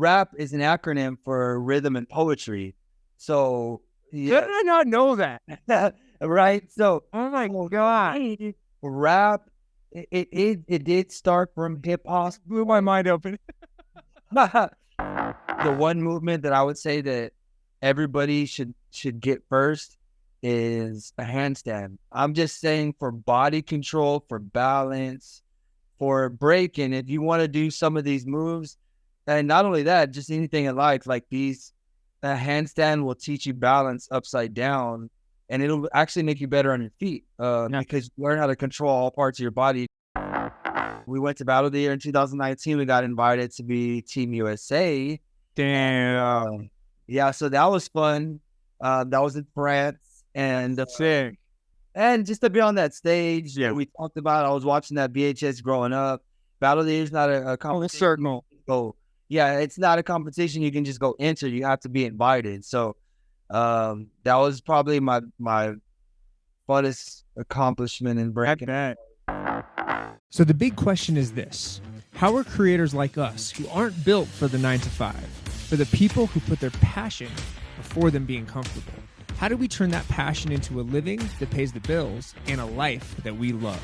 rap is an acronym for rhythm and poetry. So Did I not know that? right. So Oh my God. rap, it did start from hip hop. Blew my mind open. The one movement that I would say that everybody should get first is a handstand. I'm just saying, for body control, for balance, for breaking. If you want to do some of these moves, and not only that, just anything in life, like these, a handstand will teach you balance upside down, and it'll actually make you better on your feet because you learn how to control all parts of your body. We went to Battle of the Year in 2019. We got invited to be Team USA. Damn. Yeah, so that was fun. That was in France, and Sick. and just to be on that stage, we talked about. I was watching that VHS growing up. Battle of the Year is not a competition. Circle. So yeah, it's not a competition you can just go enter. You have to be invited. So that was probably my funnest accomplishment in breaking. So the big question is this: how are creators like us, who aren't built for the 9-to-5, for the people who put their passion before them being comfortable, how do we turn that passion into a living that pays the bills and a life that we love?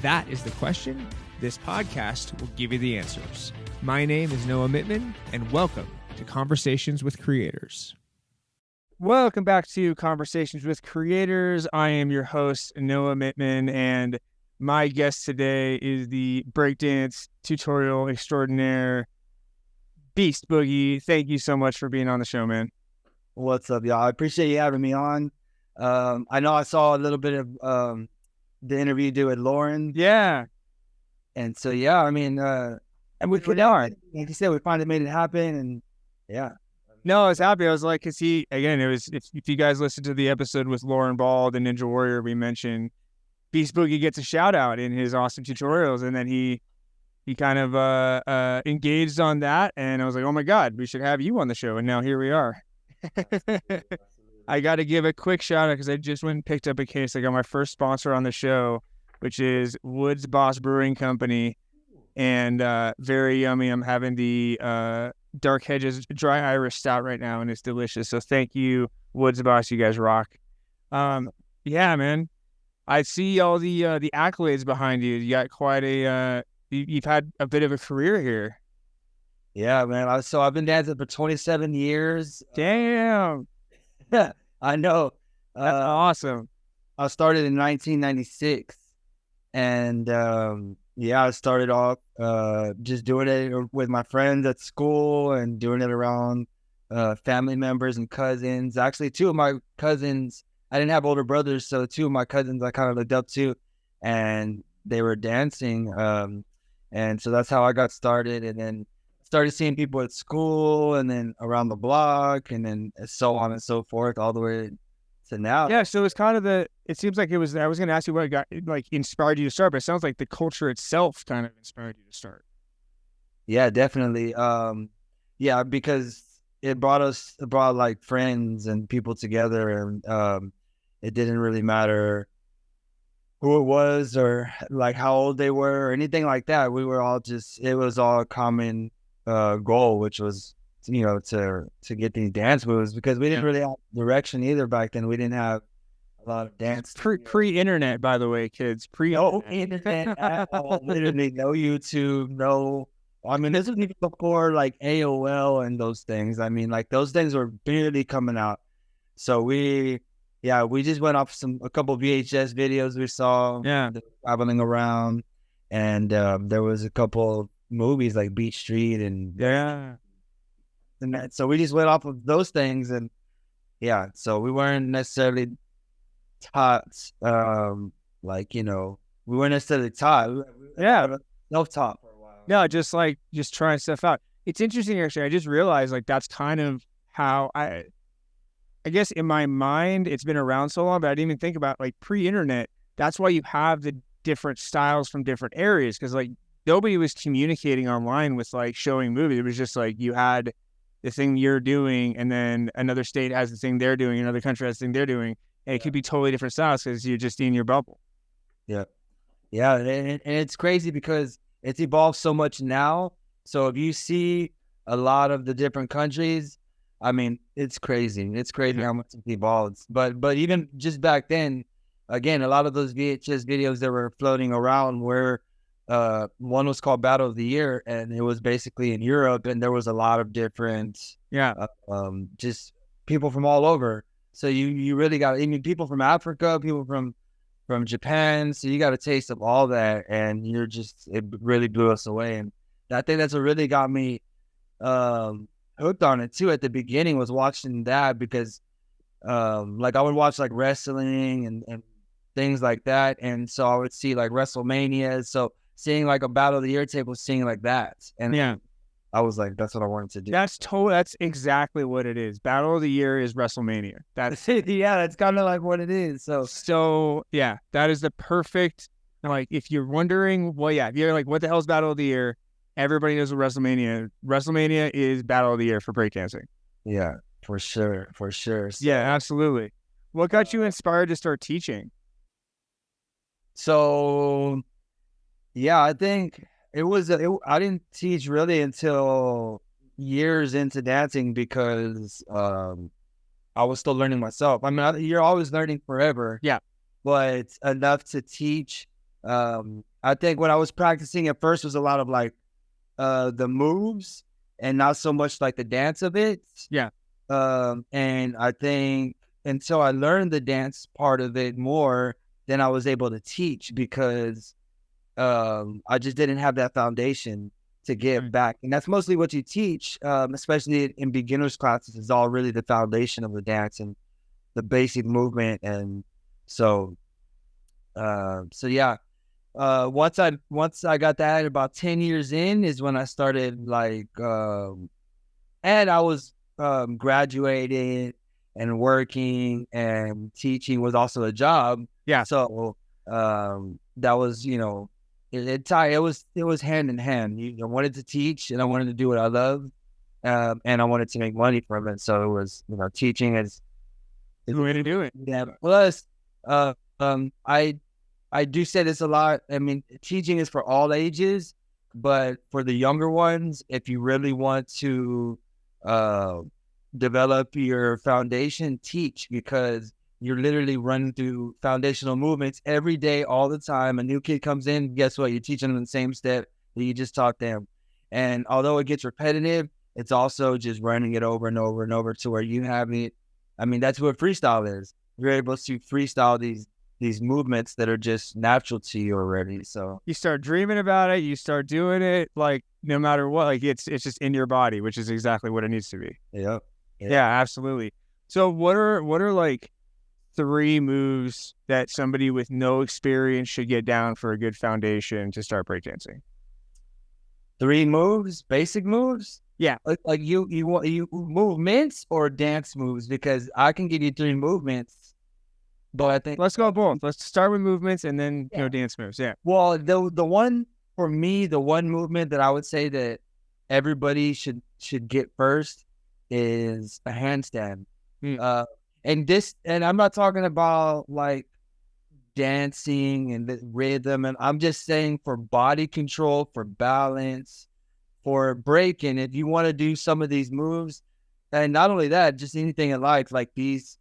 That is the question. This podcast will give you the answers. My name is Noah Mittman, and welcome to Conversations with Creators. Welcome back to Conversations with Creators. I am your host, Noah Mittman, and my guest today is the breakdance tutorial extraordinaire, Beast Boogie. Thank you so much for being on the show, man. What's up, y'all? I appreciate you having me on. I know I saw a little bit of the interview you did with Lauren. Yeah. And so, yeah, I mean, and we put on, like you said, we finally made it happen, and yeah. No, I was happy. I was like, because it was, if you guys listened to the episode with Lauren Ball, the Ninja Warrior, we mentioned Beast Boogie gets a shout out in his awesome tutorials, and then he kind of engaged on that, and I was like, oh my God, we should have you on the show, and now here we are. I got to give a quick shout out because I just went and picked up a case. I got my first sponsor on the show, which is Woods Boss Brewing Company, and very yummy. I'm having the Dark Hedges Dry Irish Stout right now, and it's delicious. So thank you, Woods Boss. You guys rock. Yeah, man. I see all the accolades behind you. You got quite a you've had a bit of a career here. Yeah, man. I've been dancing for 27 years. Damn. I know. That's awesome. I started in 1996, and I started off just doing it with my friends at school and doing it around family members and cousins. Actually, two of my cousins, I didn't have older brothers, so two of my cousins I kind of looked up to, and they were dancing. And so that's how I got started, and then started seeing people at school, and then around the block, and then so on and so forth, all the way to now. Yeah, so it's kind of it seems like it was, I was going to ask you what got, like, inspired you to start, but it sounds like the culture itself kind of inspired you to start. Yeah, definitely. Yeah, because it brought like friends and people together, and it didn't really matter who it was or like how old they were or anything like that. We were all it was all a common goal, which was, to get these dance moves, because we didn't really have direction either back then. We didn't have a lot of dance. Pre-internet, by the way, kids. No internet at all. Literally no YouTube, no. I mean, this was even before like AOL and those things. I mean, like those things were barely coming out. So we just went off a couple VHS videos we saw. Yeah, traveling around, and there was a couple movies like Beach Street and so we just went off of those things, and so we weren't necessarily taught, we weren't necessarily taught. Self-taught for a while. No, just trying stuff out. It's interesting, actually. I just realized, like, that's kind of how I guess in my mind it's been around so long, but I didn't even think about, like, pre-internet. That's why you have the different styles from different areas, because, like, nobody was communicating online with, like, showing movies. It was just like you had the thing you're doing, and then another state has the thing they're doing, another country has the thing they're doing, and it could be totally different styles because you're just in your bubble. And it's crazy because it's evolved so much now. So if you see a lot of the different countries. I mean, it's crazy. It's crazy how much it evolves. But even just back then, again, a lot of those VHS videos that were floating around were one was called Battle of the Year, and it was basically in Europe, and there was a lot of different just people from all over. So you really got, I mean, people from Africa, people from Japan. So you got a taste of all that, and it really blew us away. And I think that's what really got me hooked on it too. At the beginning was watching that because like I would watch like wrestling and things like that, and so I would see like WrestleMania. So seeing like a Battle of the Year tape was seeing like that, and I was like, that's what I wanted to do. That's exactly what it is. Battle of the Year is WrestleMania. That's yeah, that's kind of like what it is. So yeah, that is the perfect, like, if you're wondering, well, yeah, if you're like, what the hell is Battle of the Year? Everybody knows what WrestleMania is. Battle of the Year for breakdancing. Yeah, for sure. So, yeah, absolutely. What got you inspired to start teaching? So yeah, I think I didn't teach really until years into dancing because I was still learning myself. I mean, you're always learning forever. Yeah. But enough to teach. I think when I was practicing at first was a lot of like the moves and not so much like the dance of it. Yeah. And I think until I learned the dance part of it more, then I was able to teach because I just didn't have that foundation to give back. And that's mostly what you teach, especially in beginners classes, is all really the foundation of the dance and the basic movement. And so yeah, once I got that about 10 years in is when I started like, and I was graduated and working, and teaching was also a job. Yeah. So that was, you know, it was hand in hand. I wanted to teach and I wanted to do what I love, and I wanted to make money from it. So it was, you know, teaching is the way to do it. Yeah. Plus, I do say this a lot. I mean, teaching is for all ages, but for the younger ones, if you really want to develop your foundation, teach, because you're literally running through foundational movements every day, all the time. A new kid comes in, guess what? You're teaching them the same step that you just taught them. And although it gets repetitive, it's also just running it over and over and over to where you have it. I mean, that's what freestyle is. You're able to freestyle these movements that are just natural to you already. So you start dreaming about it, you start doing it, like, no matter what, like it's just in your body, which is exactly what it needs to be. Yeah, absolutely. So what are like 3 moves that somebody with no experience should get down for a good foundation to start breakdancing? 3 moves, basic moves? Yeah. Like you movements or dance moves? Because I can give you 3 movements, but I think let's go both. Let's start with movements and then dance moves. Yeah. Well, the one for me, the one movement that I would say that everybody should get first is a handstand. And I'm not talking about like dancing and the rhythm, and I'm just saying for body control, for balance, for breaking. If you want to do some of these moves, and not only that, just anything in life, like these,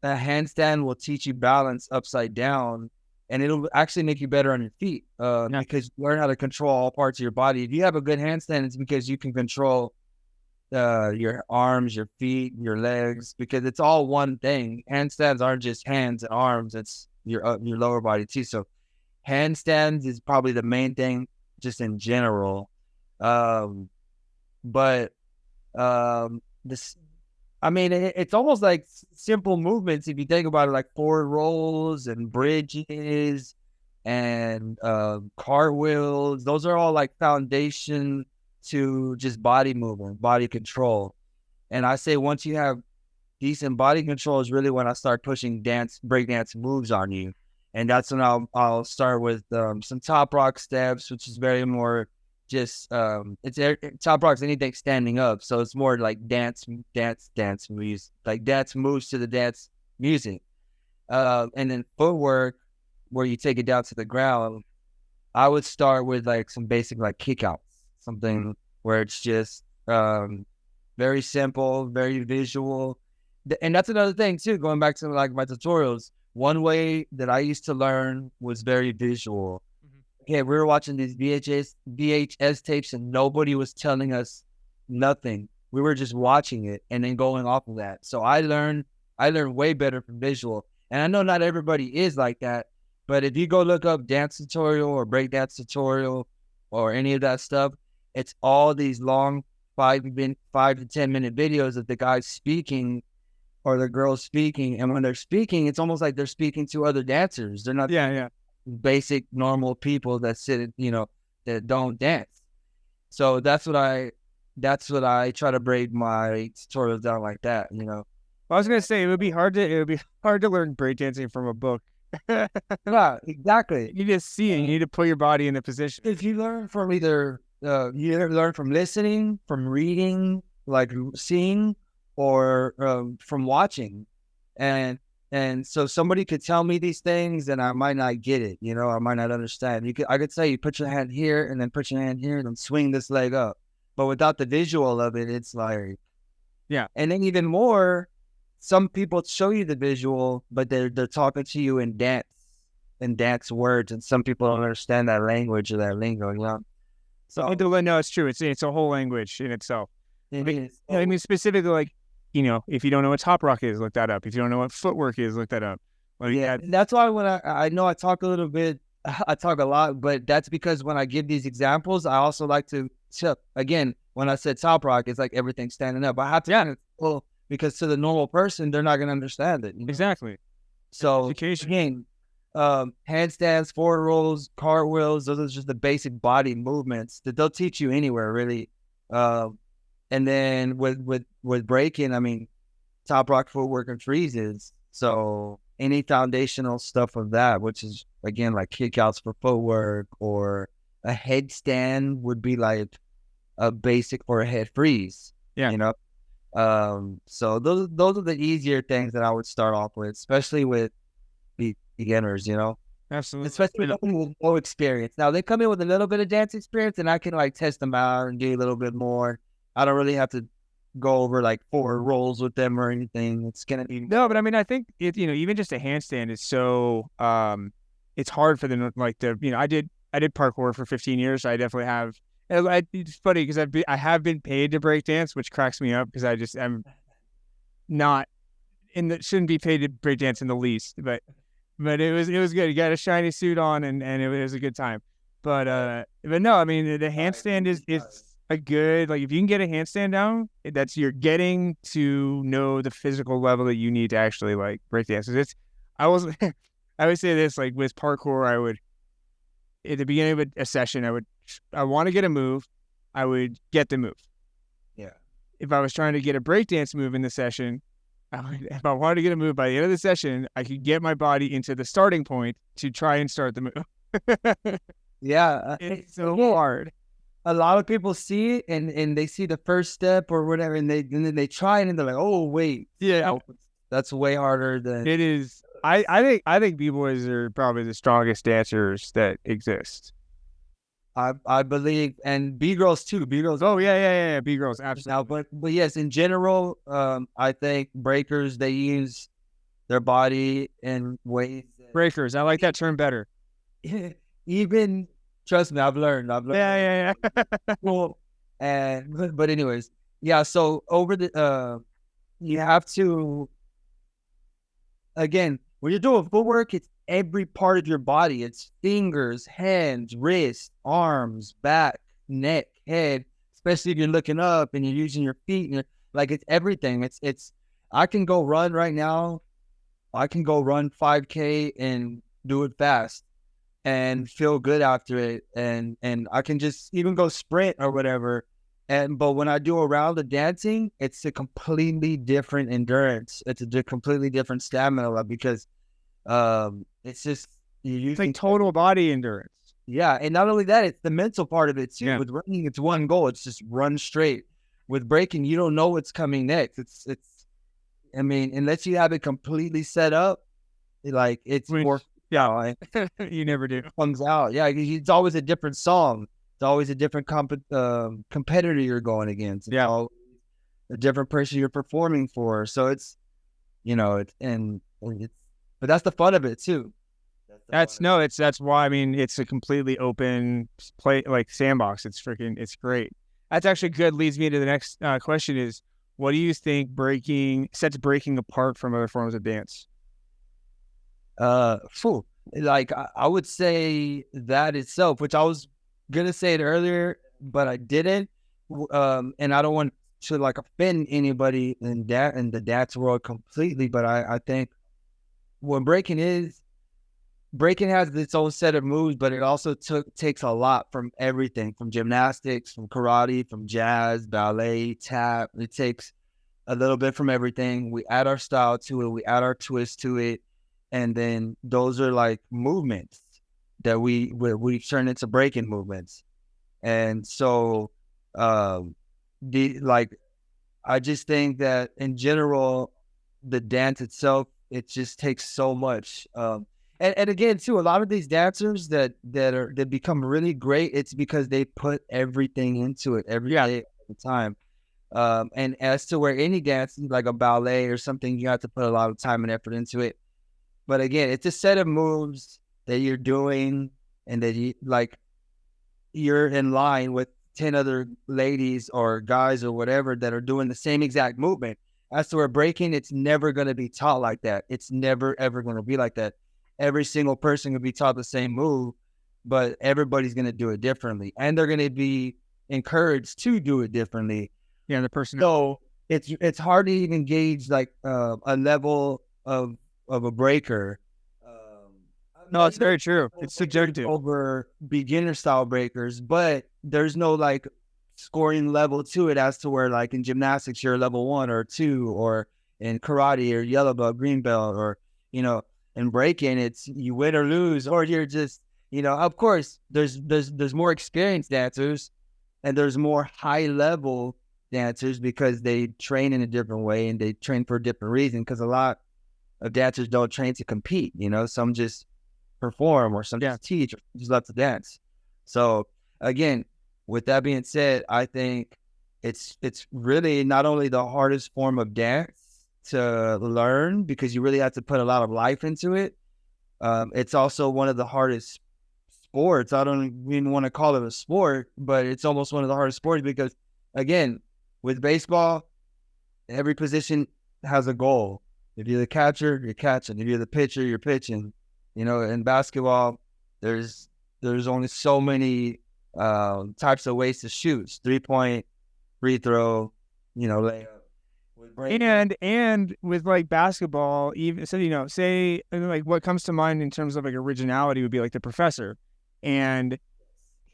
a handstand will teach you balance upside down, and it'll actually make you better on your feet because you learn how to control all parts of your body. If you have a good handstand, it's because you can control your arms, your feet, your legs, because it's all one thing. Handstands aren't just hands and arms; it's your lower body too. So, handstands is probably the main thing, just in general. But this, I mean, it's almost like simple movements if you think about it, like forward rolls and bridges and cartwheels. Those are all like foundation to just body movement, body control. And I say once you have decent body control is really when I start pushing breakdance moves on you. And that's when I'll start with some top rock steps, which is very more just top rock's anything standing up. So it's more like dance moves, like dance moves to the dance music. And then footwork, where you take it down to the ground, I would start with like some basic like kick outs, something where it's just Very simple, very visual. And that's another thing too, going back to like my tutorials. One way that I used to learn was very visual. Okay, we were watching these VHS tapes and nobody was telling us nothing. We were just watching it and then going off of that. So I learned way better from visual. And I know not everybody is like that, but if you go look up dance tutorial or breakdance tutorial or any of that stuff, it's all these long 5 to 10 minute videos of the guys speaking or the girls speaking. And when they're speaking, it's almost like they're speaking to other dancers. They're not basic normal people that sit, that don't dance. So that's what I try to break my tutorials down like that. I was gonna say it would be hard to learn breakdancing from a book. Yeah, exactly. You just see it. You need to put your body in the position. If you learn from you learn from listening, from reading, like seeing, or from watching, and so somebody could tell me these things, and I might not get it. I might not understand. I could say you put your hand here, and then put your hand here, and then swing this leg up. But without the visual of it, it's like, yeah. And then even more, some people show you the visual, but they're talking to you in dance words, and some people don't understand that language or that lingo. So no, it's true. It's a whole language in itself. I mean, specifically, like, if you don't know what top rock is, look that up. If you don't know what footwork is, look that up. Like, yeah, that's why when I know I talk a little bit, I talk a lot, but that's because when I give these examples, I also like to again, when I said top rock, it's like everything standing up. I have to because to the normal person, they're not going to understand it. Exactly. So again, handstands, forward rolls, cartwheels, those are just the basic body movements that they'll teach you anywhere, really. And then with breaking, I mean, top rock, footwork, and freezes. So any foundational stuff of that, which is, again, like kickouts for footwork, or a headstand would be like a basic for a head freeze. Yeah. So those are the easier things that I would start off with, especially with beginners, Absolutely. Especially with no experience. Now they come in with a little bit of dance experience, and I can like test them out and do a little bit more. I don't really have to go over like 4 rolls with them or anything. It's gonna be but I mean, I think it, even just a handstand is so it's hard for them, like I did parkour for 15 years. So I definitely have. It's funny because I have been paid to break dance, which cracks me up because I'm not shouldn't be paid to break dance in the least, but it was good. You got a shiny suit on, and it was a good time. But no, I mean, the handstand is a good, like, if you can get a handstand down, you're getting to know the physical level that you need to actually like break dance. I would say this, like with parkour, I would, at the beginning of a session, I want to get a move, I would get the move. Yeah. If I was trying to get a breakdance move in the session, if I wanted to get a move by the end of the session, I could get my body into the starting point to try and start the move. Yeah. It's so hard. A lot of people see it and they see the first step or whatever, and then they try it and they're like, oh wait, yeah, that's way harder than it is. I think b-boys are probably the strongest dancers that exist. I believe, and b-girls too. B-girls. Oh yeah. B-girls, absolutely. Now, but yes, in general, I think breakers, they use their body in ways. Breakers, I like that term better. Even. Trust me, I've learned. Yeah. Cool. But anyways, yeah. So over you have to, again, when you're doing footwork, it's every part of your body. It's fingers, hands, wrists, arms, back, neck, head. Especially if you're looking up and you're using your feet, and like it's everything. It's. I can go run right now. I can go run 5K and do it fast and feel good after it, and I can just even go sprint or whatever. But when I do a round of dancing, it's a completely different endurance. It's a completely different stamina because it's just it's like total body endurance. Yeah, and not only that, it's the mental part of it too. Yeah. With running, it's one goal. It's just run straight. With breaking, you don't know what's coming next. It's. I mean, unless you have it completely set up, like it's more. Yeah, you never do. Comes out. Yeah, it's always a different song. It's always a different competitor you're going against. It's always a different person you're performing for. So it's, but that's the fun of it too. That's why, I mean, it's a completely open play, like sandbox. It's great. That's actually good. Leads me to the next question is, what do you think sets breaking apart from other forms of dance? Like I would say that itself, which I was gonna say it earlier, but I didn't. And I don't want to like offend anybody in the dance world completely, but I think what breaking has its own set of moves, but it also takes a lot from everything, from gymnastics, from karate, from jazz, ballet, tap. It takes a little bit from everything. We add our style to it. We add our twist to it. And then those are like movements that we turn into breaking movements. And so, I just think that in general, the dance itself, it just takes so much. And again, too, a lot of these dancers that become really great, it's because they put everything into it every day at the time. And as to where any dance, like a ballet or something, you have to put a lot of time and effort into it. But again, it's a set of moves that you're doing, and that you're in line with 10 other ladies or guys or whatever that are doing the same exact movement. As to where breaking, it's never going to be taught like that. It's never, ever going to be like that. Every single person will be taught the same move, but everybody's going to do it differently. And they're going to be encouraged to do it differently. Yeah, the person. So it's hard to even gauge like a level of a breaker. No, it's very true. It's subjective over beginner style breakers, but there's no like scoring level to it, as to where like in gymnastics you're level 1 or 2, or in karate or yellow belt, green belt, or in breaking it's you win or lose, or you're just of course there's more experienced dancers and there's more high level dancers because they train in a different way and they train for a different reason, because a lot of dancers don't train to compete. Some just perform, or some just teach, or just love to dance. So again, with that being said, I think it's really not only the hardest form of dance to learn, because you really have to put a lot of life into it. It's also one of the hardest sports. I don't even want to call it a sport, but it's almost one of the hardest sports, because again, with baseball, every position has a goal. If you're the catcher, you're catching. If you're the pitcher, you're pitching. In basketball, there's only so many types of ways to shoot. 3-point, free throw, layup. And with like basketball, even so, say like what comes to mind in terms of like originality would be like the professor, and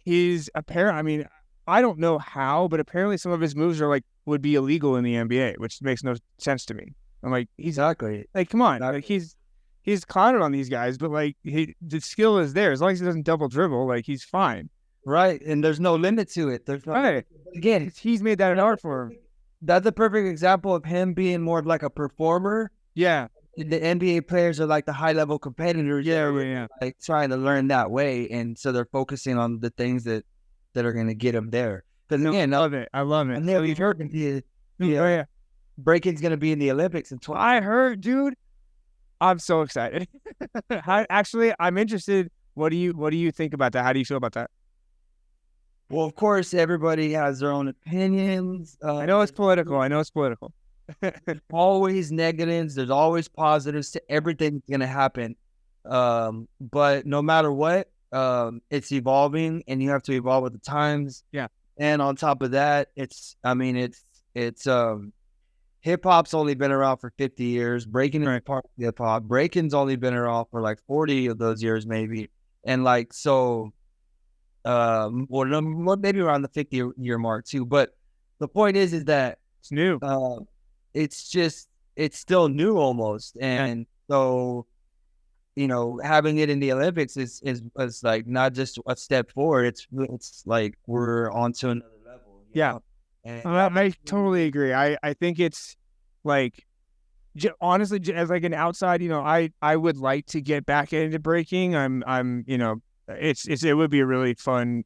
his apparent. I mean, I don't know how, but apparently some of his moves would be illegal in the NBA, which makes no sense to me. I'm like, exactly. Like, come on, like he's clowning on these guys, but like the skill is there. As long as he doesn't double dribble, like he's fine. Right, and there's no limit to it. There's no right. Again, he's made that an art for him. That's a perfect example of him being more of like a performer. Yeah. The NBA players are like the high level competitors. Yeah. Like trying to learn that way, and so they're focusing on the things that are going to get them there. Because again, I love it. And then we've heard breaking's going to be in the Olympics in 20. I heard, dude. I'm so excited. Actually, I'm interested. What do you think about that? How do you feel about that? Well, of course, everybody has their own opinions. I know it's political. Always negatives. There's always positives to everything that's going to happen. But no matter what, it's evolving, and you have to evolve with the times. Yeah. And on top of that, it's hip hop's only been around for 50 years. Breaking is part of hip hop. Breaking's only been around for like 40 of those years, maybe. And like, so, maybe around the 50-year mark too. But the point is that it's new. It's still new almost. And so, having it in the Olympics is like not just a step forward. It's like we're on to another level. Yeah. I totally agree. I think it's like, honestly, as like an outside, I would like to get back into breaking. It would be a really fun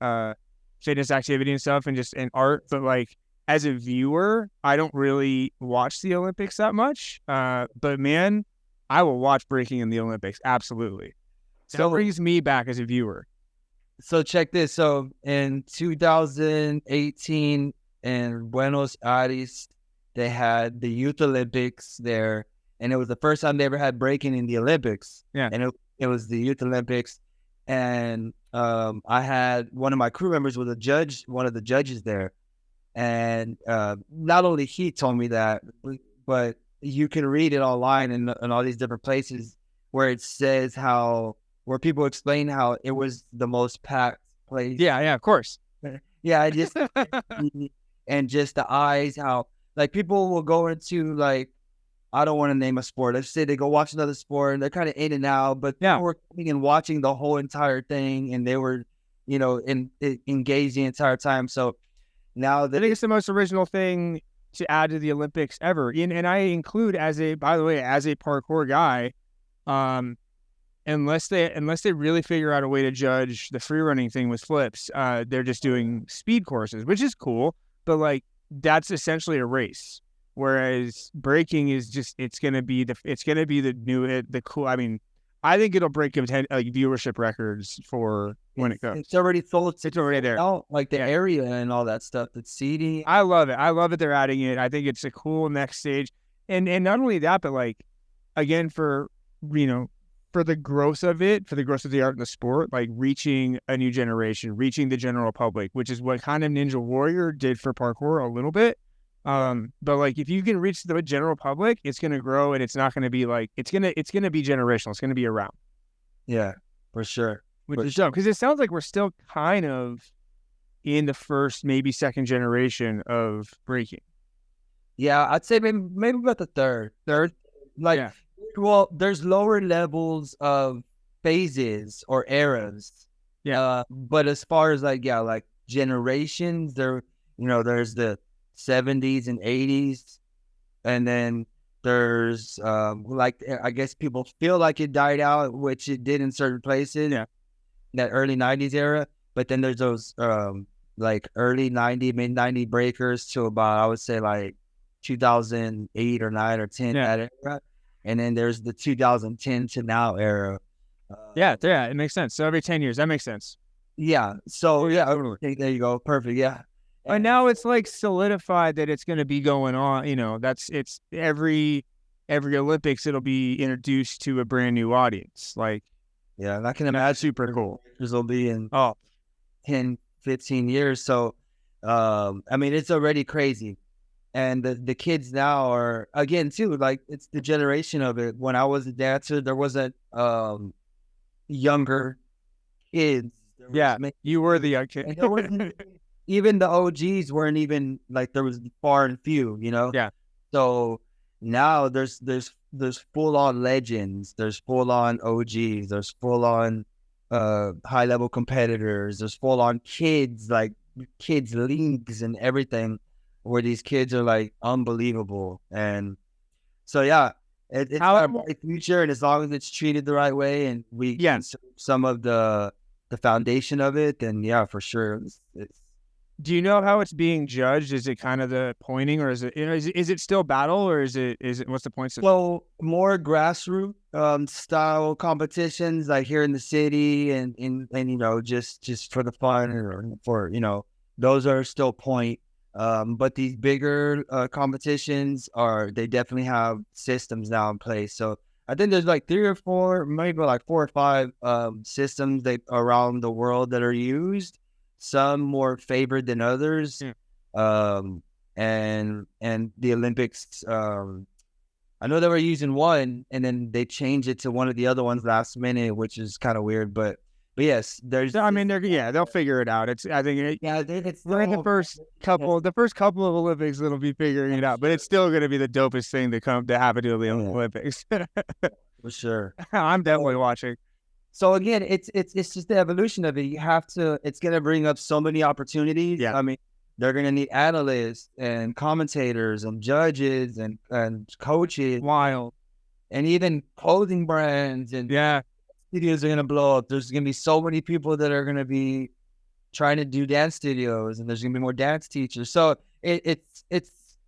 fitness activity and stuff and just art. But like as a viewer, I don't really watch the Olympics that much. But man, I will watch breaking in the Olympics. Absolutely. So it brings me back as a viewer. So check this. So in 2018 in Buenos Aires, they had the Youth Olympics there, and it was the first time they ever had breaking in the Olympics. Yeah. And it was the Youth Olympics. And I had one of my crew members was one of the judges there. And not only he told me that, but you can read it online in all these different places where it says where people explain how it was the most packed place. Yeah, of course. Yeah, and just the eyes, how like people will go into like, I don't want to name a sport. Let's say they go watch another sport and they're kind of in and out, but people were coming and watching the whole entire thing, and they were, engaged the entire time. So now I think it's the most original thing to add to the Olympics ever. And I include as a parkour guy, unless they really figure out a way to judge the free running thing with flips, they're just doing speed courses, which is cool, but like that's essentially a race. Whereas breaking is just it's gonna be the cool. I mean, I think it'll break viewership records for when it comes. It's already sold. It's already there. Like the area and all that stuff. The seating. I love it. I love it. They're adding it. I think it's a cool next stage. And not only that, but like, again, for the growth of it, for the growth of the art and the sport, like reaching a new generation, reaching the general public, which is what kind of Ninja Warrior did for parkour a little bit. But like if you can reach the general public, it's going to grow, and it's not going to be like it's going to be generational. It's going to be around. Yeah, for sure. Which is dope, because it sounds like we're still kind of in the first, maybe second generation of breaking. Yeah, I'd say maybe about the third. Well, there's lower levels of phases or eras. Yeah. But as far as like generations, there's the 70s and 80s, and then there's I guess people feel like it died out, which it did in certain places. Yeah. That early 90s era, but then there's those like early 90, mid 90 breakers to about, I would say, like 2008 or 9 or 10 that era, and then there's the 2010 to now era. It makes sense. So every 10 years, that makes sense. Yeah. So there you go. Perfect. Yeah. And now it's like solidified that it's going to be going on. It's every Olympics, it'll be introduced to a brand new audience. Like, yeah, and I can imagine super cool. This will be in 10, 15 years. So, I mean, it's already crazy. And the kids now are, again, too, like, it's the generation of it. When I was a dancer, there wasn't younger kids. You were the young kid. Even the OGs weren't even, like, there was far and few, Yeah. So now there's full-on legends, there's full-on OGs, there's full-on high-level competitors, there's full-on kids, like kids leagues and everything, where these kids are like unbelievable. And so it's our bright future, and as long as it's treated the right way and we some of the foundation of it, then for sure it's. Do you know how it's being judged? Is it kind of the pointing, or is it is it still battle, or is it what's the point system? Well, more grassroots style competitions, like here in the city, and just for the fun, or for those are still point. But these bigger competitions they definitely have systems now in place. So I think there's like 3 or 4, maybe like 4 or 5 systems around the world that are used. Some more favored than others. And the Olympics, I know they were using one, and then they changed it to one of the other ones last minute, which is kind of weird. But yes, there's. I mean, they'll figure it out. It's the first couple of Olympics that'll be figuring it out, but it's still going to be the dopest thing to happen to the Olympics. For sure, I'm definitely watching. So again, it's just the evolution of it. It's going to bring up so many opportunities. Yeah. I mean, they're going to need analysts and commentators and judges and coaches. Wild. And even clothing brands and studios are going to blow up. There's going to be so many people that are going to be trying to do dance studios, and there's gonna be more dance teachers. So it's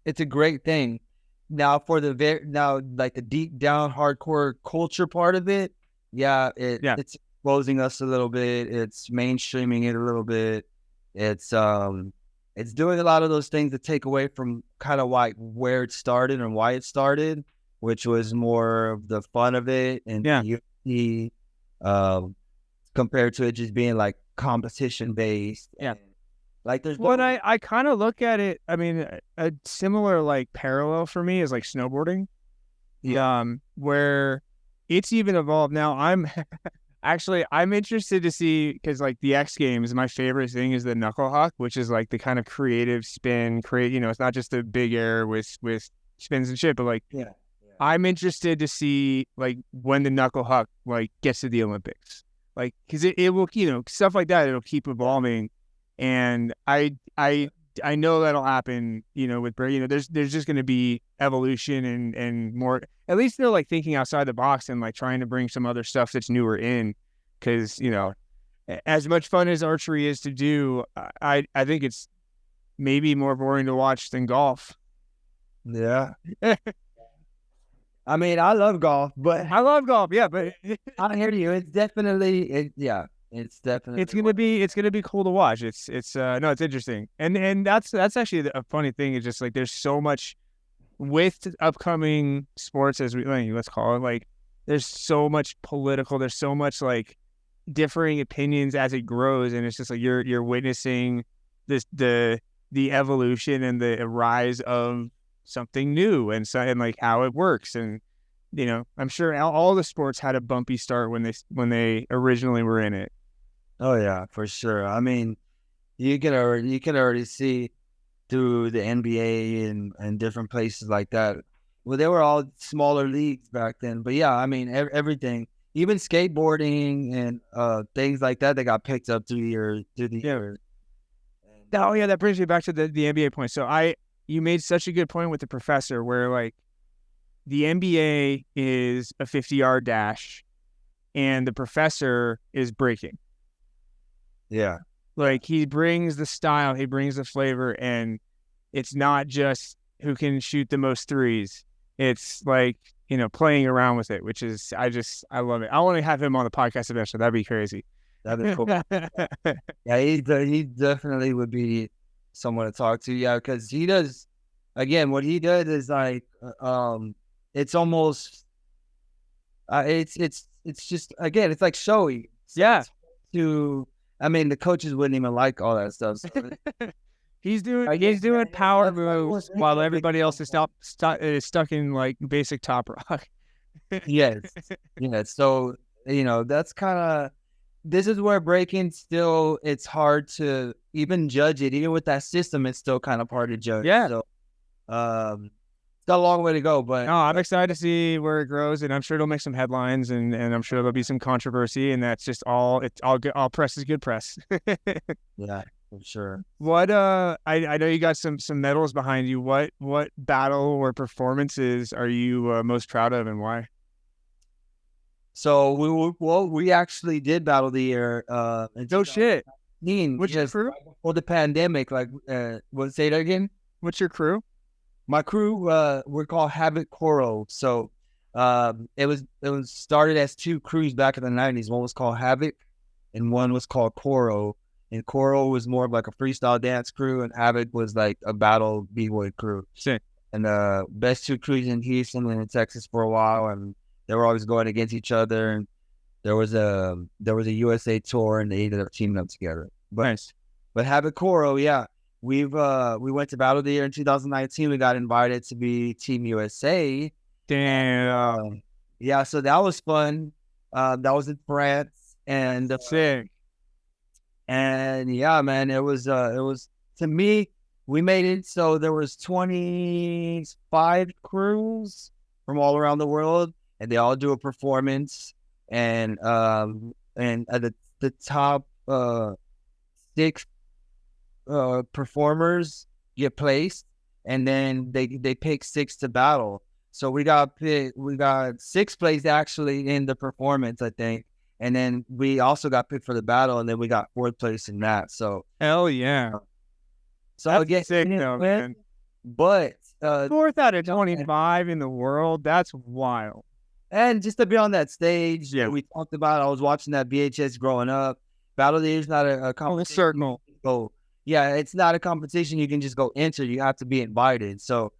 a great thing. Now for like the deep down hardcore culture part of it, it's exposing us a little bit. It's mainstreaming it a little bit. It's doing a lot of those things that take away from kind of where it started and why it started, which was more of the fun of it and the compared to it just being like competition based. Yeah. Like there's what I kind of look at it. I mean, a similar like parallel for me is like snowboarding. Yeah. Where it's even evolved now. I'm interested to see, because like the X Games, my favorite thing is the knuckle huck, which is like the kind of creative spin. It's not just the big air with spins and shit, but like I'm interested to see like when the knuckle huck like gets to the Olympics, like because it will, stuff like that. It'll keep evolving, and I know that'll happen. With there's just going to be evolution and more. At least they're like thinking outside the box and like trying to bring some other stuff that's newer in, because as much fun as archery is to do, I think it's maybe more boring to watch than golf. Yeah. I mean, I love golf, but but I hear you. It's definitely it's gonna be cool to watch. It's interesting, and that's actually a funny thing. Is just like there's so much with upcoming sports, as let's call it, like there's so much political, there's so much like differing opinions as it grows, and it's just like you're witnessing the evolution and the rise of something new, and like how it works. And I'm sure all the sports had a bumpy start when they originally were in it. Oh yeah, for sure. I mean, you can already see through the NBA and different places like that. Well, they were all smaller leagues back then, but yeah, I mean everything, even skateboarding and things like that, they got picked up through the years. Oh yeah, that brings me back to the NBA point. So you made such a good point with the professor, where like the NBA is a 50-yard dash and the professor is breaking. Yeah. Like he brings the style, he brings the flavor, and it's not just who can shoot the most threes. It's like, playing around with it, which is, I love it. I want to have him on the podcast eventually. That'd be crazy. That'd be cool. Yeah, he definitely would be someone to talk to. Yeah, because he does, again, what he does is like, it's almost, it's just, again, it's like showy. Yeah. I mean, the coaches wouldn't even like all that stuff. So. He's doing power moves while everybody else is stuck in like basic top rock. Yes. So, that's kind of, this is where breaking still, it's hard to even judge it. Even with that system, it's still kind of hard to judge. Yeah. So, it's got a long way to go, but no, I'm excited to see where it grows, and I'm sure it'll make some headlines, and I'm sure there'll be some controversy, and that's just all all press is good press. Yeah, for sure. What I know you got some medals behind you. What battle or performances are you most proud of, and why? So we actually did battle the year. No shit. What's your crew? Before the pandemic, like, say that again? What's your crew? My crew, we're called Havoc Coro. So, it was started as two crews back in the 90s. One was called Havoc, and one was called Coro. And Coro was more of like a freestyle dance crew, and Havoc was like a battle b-boy crew. Sick. And the best two crews in Houston and in Texas for a while, and they were always going against each other. And there was a USA tour, and they ended up teaming up together. Nice. But Havoc Coro, yeah. We went to Battle of the Year in 2019. We got invited to be Team USA. Damn. Yeah, so that was fun. That was in France, and sick. And yeah, man, it was to me. We made it. So there was 25 crews from all around the world, and they all do a performance. And at the top 6 performers get placed, and then they pick 6 to battle. So we got 6 placed actually in the performance, I think, And then we also got picked for the battle, and then we got 4th place in that. So hell yeah. So That's again, sick though, man. But 4th out of 25 in the world, that's wild. And just to be on that stage that we talked about, I was watching that VHS growing up. Battle of the Year is not a competition. Circle. So yeah, it's not a competition you can just go enter. You have to be invited. So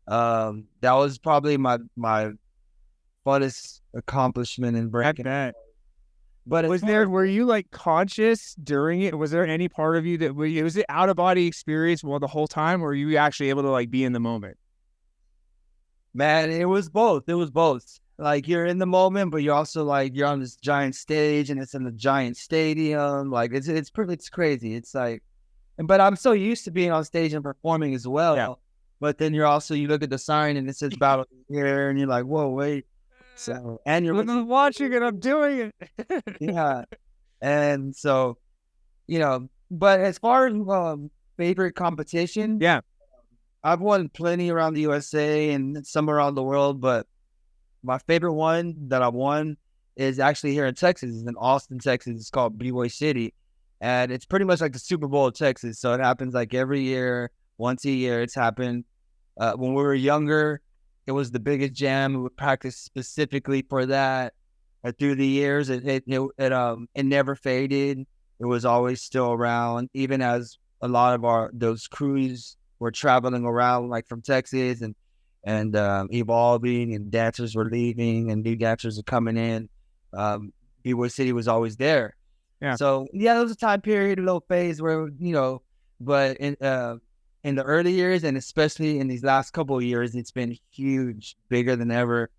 that was probably my funnest accomplishment in breaking. But were you like conscious during it? Was there any part of you that was it out of body experience the whole time, or were you actually able to like be in the moment? Man, it was both. It was both. Like you're in the moment, but you're also like you're on this giant stage, and it's in a giant stadium. Like it's crazy. It's like, but I'm so used to being on stage and performing as well. Yeah. But then you look at the sign and it says Battle of the Year, and you're like, whoa, wait. So and you're watching it, I'm doing it. Yeah. And so, but as far as favorite competition, yeah, I've won plenty around the USA and some around the world, but my favorite one that I won is actually here in Texas. It's in Austin, Texas. It's called B-Boy City. And it's pretty much like the Superbowl of Texas. So it happens like every year, once a year. It's happened. When we were younger, it was the biggest jam. We would practice specifically for that. Through the years, it never faded. It was always still around, even as a lot of those crews were traveling around, like from Texas and evolving, and dancers were leaving, and new dancers are coming in. B-Boy City was always there. Yeah. So there was a time period, a little phase where but in the early years, and especially in these last couple of years, it's been huge, bigger than ever.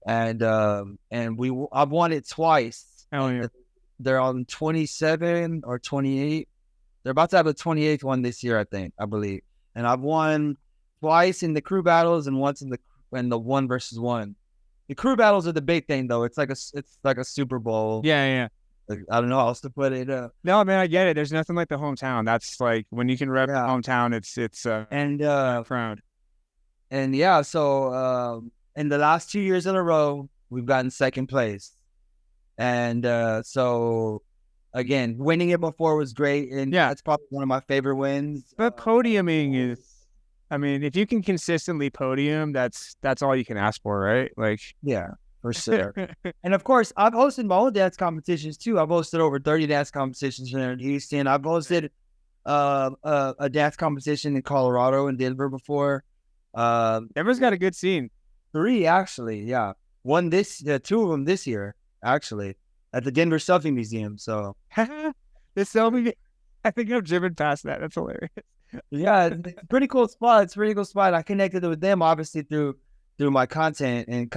And I've won it twice. Oh, yeah. They're on 27 or 28. They're about to have a 28th one this year, I believe. And I've won twice in the crew battles and once in the 1-versus-1. The crew battles are the big thing, though. It's like a Super Bowl. Yeah. Like, I don't know how else to put it. No, man, I get it. There's nothing like the hometown. That's like when you can rep the hometown. It's proud. And yeah, so in the last 2 years in a row, we've gotten 2nd place. And so again, winning it before was great, and that's probably one of my favorite wins. But podiuming is, I mean, if you can consistently podium, that's all you can ask for, right? Like, yeah, for sure. And of course, I've hosted my own dance competitions too. I've hosted over 30 dance competitions here in Houston. I've hosted a dance competition in Colorado and Denver before. Denver's got a good scene. 3 actually, yeah. 2 of them this year actually at the Denver Selfie Museum. So the selfie, I think I've driven past that. That's hilarious. Yeah, it's a pretty cool spot. I connected with them obviously through my content and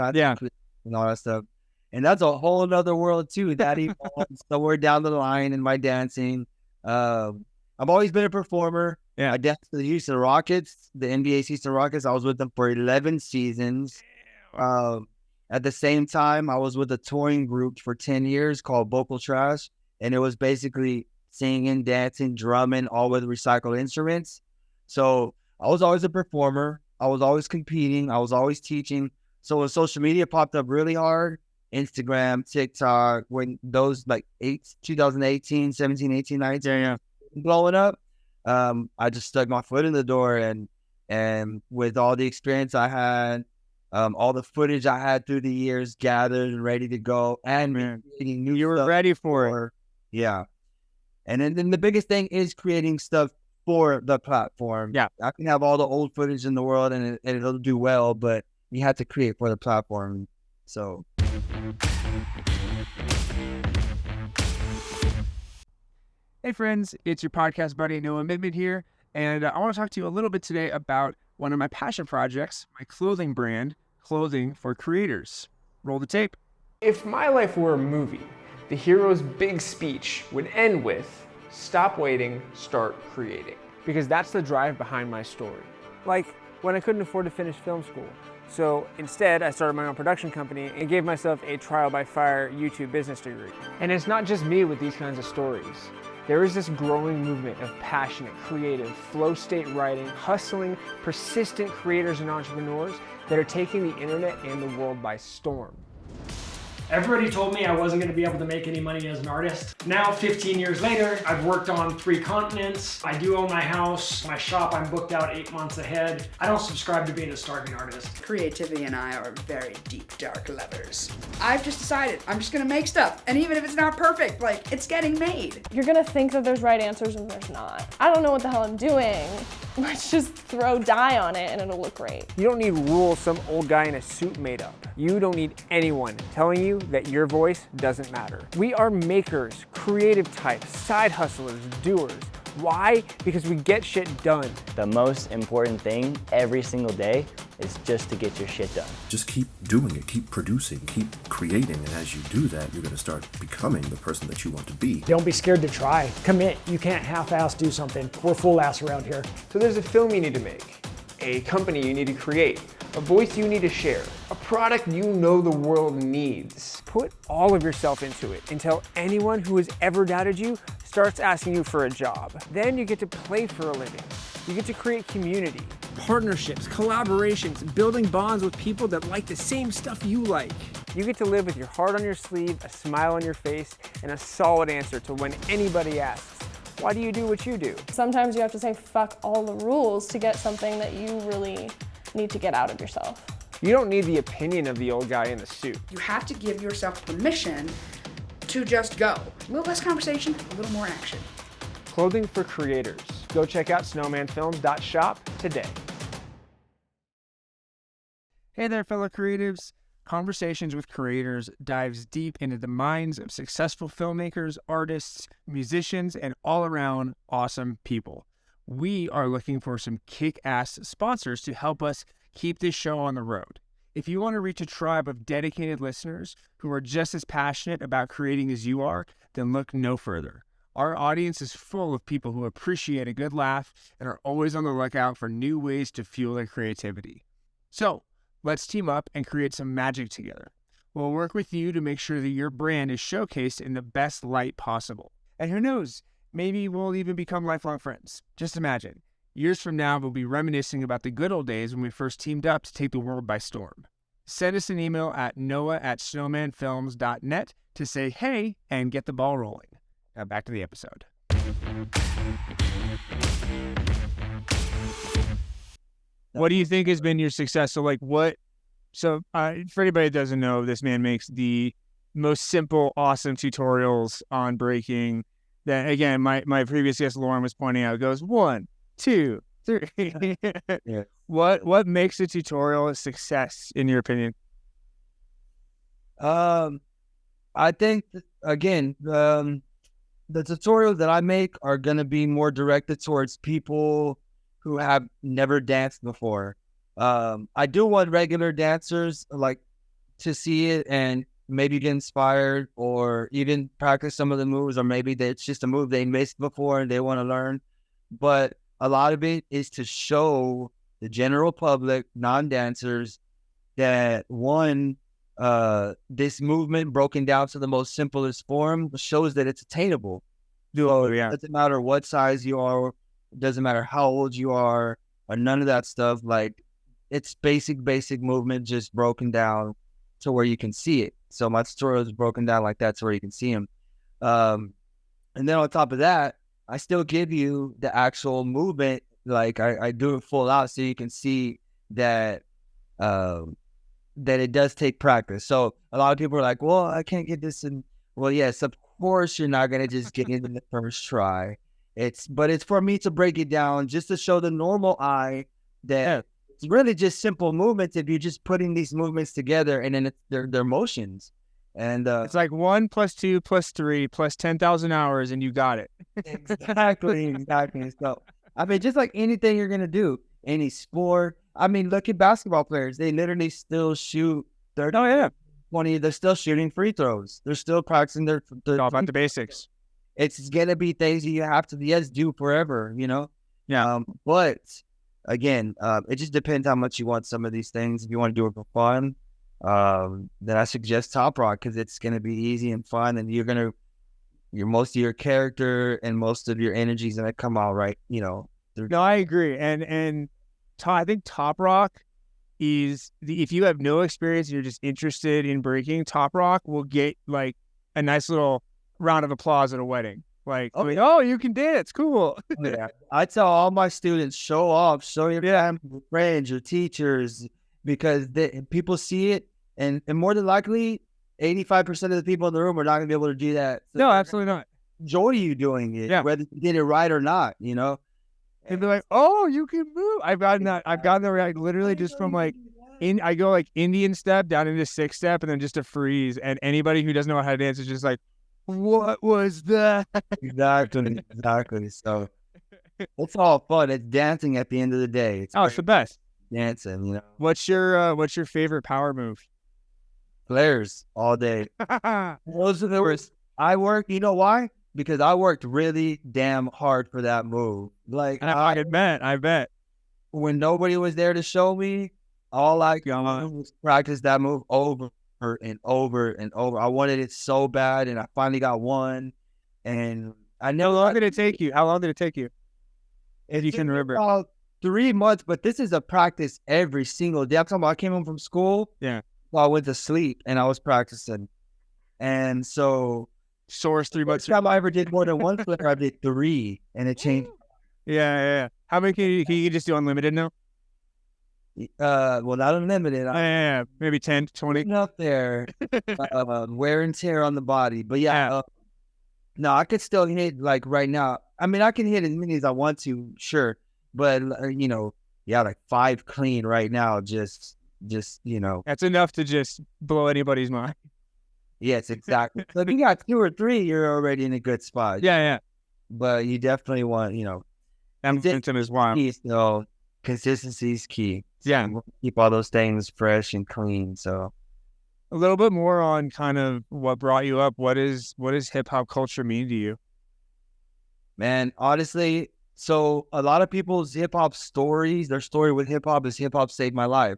all that stuff. And that's a whole other world too. That evolves somewhere down the line in my dancing. I've always been a performer. Yeah. I danced for the Houston Rockets, the NBA Houston Rockets. I was with them for 11 seasons. At the same time, I was with a touring group for 10 years called Vocal Trash. And it was basically singing, dancing, drumming, all with recycled instruments. So I was always a performer. I was always competing. I was always teaching. So when social media popped up really hard, Instagram, TikTok, when those like 2018, 17, 18, 19, blowing up, I just stuck my foot in the door, and with all the experience I had, all the footage I had through the years gathered and ready to go, and you were ready for it. Yeah. And then the biggest thing is creating stuff for the platform. Yeah. I can have all the old footage in the world and it'll do well, but you have to create for the platform. So. Hey friends, it's your podcast buddy Noah Midman here, and I want to talk to you a little bit today about one of my passion projects, my clothing brand, Clothing for Creators. Roll the tape. If my life were a movie, the hero's big speech would end with, "Stop waiting, start creating." Because that's the drive behind my story. Like when I couldn't afford to finish film school. So instead, I started my own production company and gave myself a trial by fire YouTube business degree. And it's not just me with these kinds of stories. There is this growing movement of passionate, creative, flow state writing, hustling, persistent creators and entrepreneurs that are taking the internet and the world by storm. Everybody told me I wasn't going to be able to make any money as an artist. Now, 15 years later, I've worked on 3 continents. I do own my house. My shop, I'm booked out 8 months ahead. I don't subscribe to being a starving artist. Creativity and I are very deep, dark lovers. I've just decided I'm just going to make stuff. And even if it's not perfect, like, it's getting made. You're going to think that there's right answers and there's not. I don't know what the hell I'm doing. Let's just throw dye on it and it'll look great. You don't need rules some old guy in a suit made up. You don't need anyone telling you that your voice doesn't matter. We are makers, creative types, side hustlers, doers. Why? Because we get shit done. The most important thing every single day is just to get your shit done. Just keep doing it, keep producing, keep creating, and as you do that, you're gonna start becoming the person that you want to be. Don't be scared to try. Commit. You can't half-ass do something. We're full-ass around here. So there's a film you need to make, a company you need to create, a voice you need to share, a product you know the world needs. Put all of yourself into it until anyone who has ever doubted you starts asking you for a job. Then you get to play for a living. You get to create community. Partnerships, collaborations, building bonds with people that like the same stuff you like. You get to live with your heart on your sleeve, a smile on your face, and a solid answer to when anybody asks, why do you do what you do? Sometimes you have to say fuck all the rules to get something that you really need to get out of yourself. You don't need the opinion of the old guy in the suit. You have to give yourself permission to just go. A little less conversation, a little more action. Clothing for creators. Go check out snowmanfilms.shop today. Hey there, fellow creatives. Conversations with Creators dives deep into the minds of successful filmmakers, artists, musicians, and all-around awesome people. We are looking for some kick-ass sponsors to help us keep this show on the road. If you want to reach a tribe of dedicated listeners who are just as passionate about creating as you are, then look no further. Our audience is full of people who appreciate a good laugh and are always on the lookout for new ways to fuel their creativity. So, let's team up and create some magic together. We'll work with you to make sure that your brand is showcased in the best light possible. And who knows, maybe we'll even become lifelong friends. Just imagine, years from now, we'll be reminiscing about the good old days when we first teamed up to take the world by storm. Send us an email at noah@snowmanfilms.net to say hey and get the ball rolling. Now back to the episode. What do you think has been your success? So for anybody that doesn't know, this man makes the most simple, awesome tutorials on breaking that, again, my previous guest, Lauren, was pointing out. It goes 1, 2, 3. Yeah. What makes a tutorial a success, in your opinion? I think, the tutorials that I make are going to be more directed towards people who have never danced before. I do want regular dancers like to see it and maybe get inspired or even practice some of the moves, or maybe it's just a move they missed before and they want to learn. But a lot of it is to show the general public, non-dancers, that one, this movement broken down to the most simplest form shows that it's attainable. So Yeah. It doesn't matter what size you are, it doesn't matter how old you are, or none of that stuff. Like, it's basic movement just broken down to where you can see it. So my tutorial is broken down like that to where you can see them. And then on top of that, I still give you the actual movement. Like I do it full out so you can see that that it does take practice. So a lot of people are like, well, I can't get this in. Well, yes, of course you're not going to just get it in the first try. But it's for me to break it down just to show the normal eye that it's really just simple movements if you're just putting these movements together, and then they're motions. And It's like 1 + 2 + 3 + 10,000 hours and you got it. Exactly. So, I mean, just like anything you're going to do, any sport. I mean, look at basketball players. They literally still shoot 30, 20. They're still shooting free throws. They're still practicing their All about the basics. It's going to be things that you have to do forever, you know? Yeah. But again, it just depends how much you want some of these things. If you want to do it for fun, then I suggest Top Rock, because it's going to be easy and fun, and most of your character and most of your energy is going to come out right, you know. No, I agree. And I think Top Rock is if you have no experience and you're just interested in breaking, Top Rock will get like a nice little round of applause at a wedding. Like, oh, you can dance, cool. Yeah. I tell all my students, show off, show your family, your friends, your teachers, because people see it, and more than likely, 85% of the people in the room are not going to be able to do that. So No, absolutely not. enjoy you doing it, whether you did it right or not, you know? And be like, oh, you can move. I've gotten that like, literally just from like, I go like Indian step down into 6-step and then just a freeze. And anybody who doesn't know how to dance is just like, what was that? Exactly. So it's all fun. It's dancing at the end of the day. It's the best. Dancing, you know. What's your favorite power move? Flares all day. Those are the worst. I work, you know why? Because I worked really damn hard for that move. Like, I bet. When nobody was there to show me, all I could do was practice that move over and over and over. I wanted it so bad, and I finally got one. And I never. How long did it take you? If you can remember. About 3 months, but this is a practice every single day. I'm talking about I came home from school. Yeah. Well, I went to sleep, and I was practicing. And so, Source 3 months. First time I ever did more than one flare, I did 3, and it changed. Yeah. How many can you just do unlimited now? Well, not unlimited. Yeah, maybe 10, 20. Up there, wear and tear on the body. But no, I could still hit like right now. I mean, I can hit as many as I want to, sure. But like 5 clean right now. Just that's enough to just blow anybody's mind. Yes, exactly. So if you got 2 or 3, you're already in a good spot. Yeah. But you definitely want, momentum is wild. So consistency is key. Yeah. Keep all those things fresh and clean. So a little bit more on kind of what brought you up. What is hip hop culture mean to you? Man, honestly, so a lot of people's hip hop stories, their story with hip hop saved my life.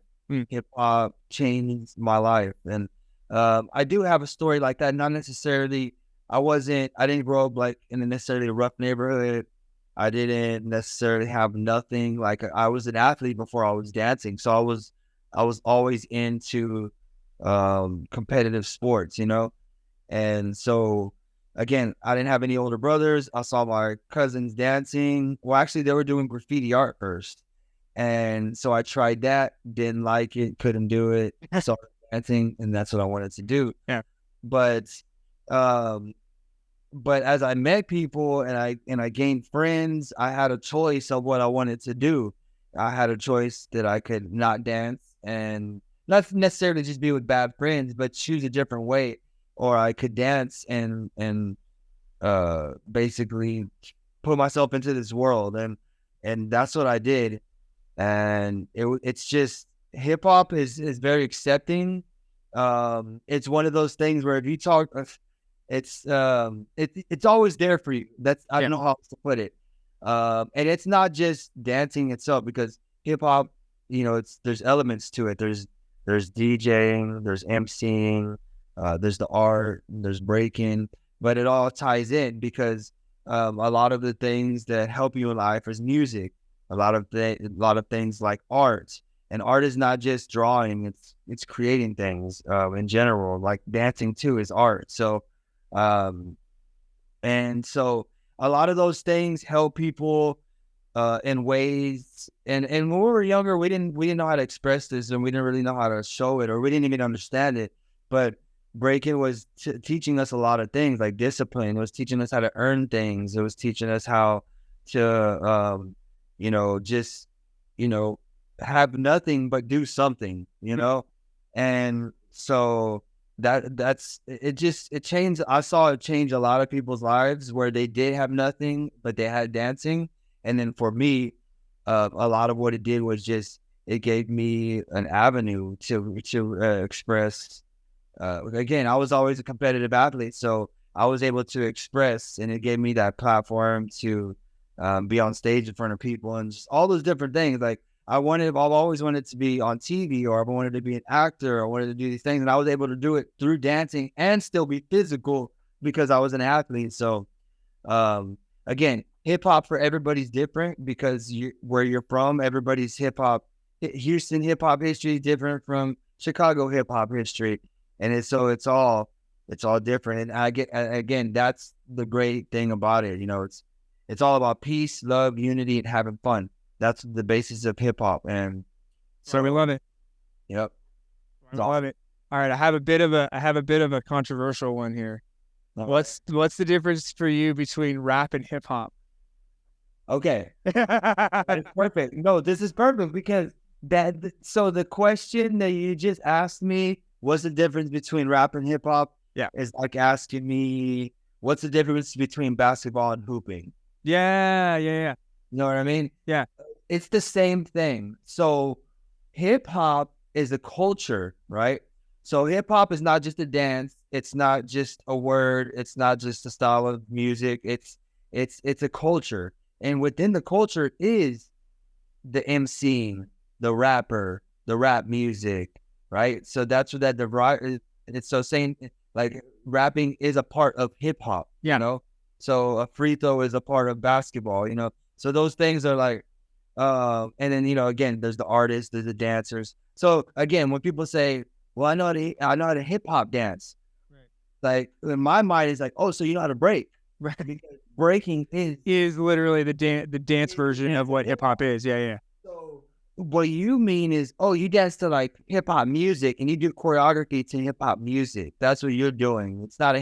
Hip hop changed my life. And I do have a story like that. Not necessarily, I didn't grow up like in a necessarily rough neighborhood. I didn't necessarily have nothing. Like, I was an athlete before I was dancing. So I was always into competitive sports, And so again, I didn't have any older brothers. I saw my cousins dancing. Well, actually they were doing graffiti art first. And so I tried that, didn't like it, couldn't do it. Started dancing, and that's what I wanted to do. Yeah. But as I met people and I gained friends, I had a choice of what I wanted to do. I had a choice that I could not dance and not necessarily just be with bad friends, but choose a different way, or I could dance and basically put myself into this world, and that's what I did. And it's just hip hop is very accepting. It's one of those things where if you talk, it's always there for you. I don't know how else to put it. And it's not just dancing itself, because hip hop, there's elements to it. There's DJing, there's MCing, there's the art, there's breaking, but it all ties in because a lot of the things that help you in life is music. A lot of things like art, and art is not just drawing; it's creating things in general. Like dancing too is art. So, and so a lot of those things help people in ways. And when we were younger, we didn't know how to express this, and we didn't really know how to show it, or we didn't even understand it. But breaking was teaching us a lot of things, like discipline. It was teaching us how to earn things. It was teaching us how to have nothing but do something, and so it changed. I saw it change a lot of people's lives where they did have nothing, but they had dancing. And then for me, a lot of what it did was just, it gave me an avenue to express. Again, I was always a competitive athlete, so I was able to express, and it gave me that platform to be on stage in front of people and just all those different things. Like I've always wanted to be on TV, or I wanted to be an actor. I wanted to do these things, and I was able to do it through dancing and still be physical because I was an athlete. So, again, hip hop for everybody's different because where you're from, everybody's hip hop Houston hip hop history is different from Chicago hip hop history, and it's all different. And again, that's the great thing about it. It's all about peace, love, unity, and having fun. That's the basis of hip hop, and So we love it. Yep. I love it. All right, I have a bit of a controversial one here. What's the difference for you between rap and hip hop? Okay. That's perfect. No, this is perfect because so the question that you just asked me, what's the difference between rap and hip hop? Yeah. Is like asking me what's the difference between basketball and hooping. Yeah. You know what I mean? Yeah. It's the same thing. So hip hop is a culture, right? So hip hop is not just a dance. It's not just a word. It's not just a style of music. It's a culture. And within the culture is the emceeing, the rapper, the rap music, right? So that's what it's so saying, like, rapping is a part of hip hop, So a free throw is a part of basketball, So those things are like, and then, again, there's the artists, there's the dancers. So again, when people say, well, I know how to hip hop dance. Right. Like in my mind, it's like, oh, so you know how to break. Right. Because breaking is literally the dance version of what hip hop is. Yeah. So what you mean is, oh, you dance to like hip hop music and you do choreography to hip hop music. That's what you're doing. It's not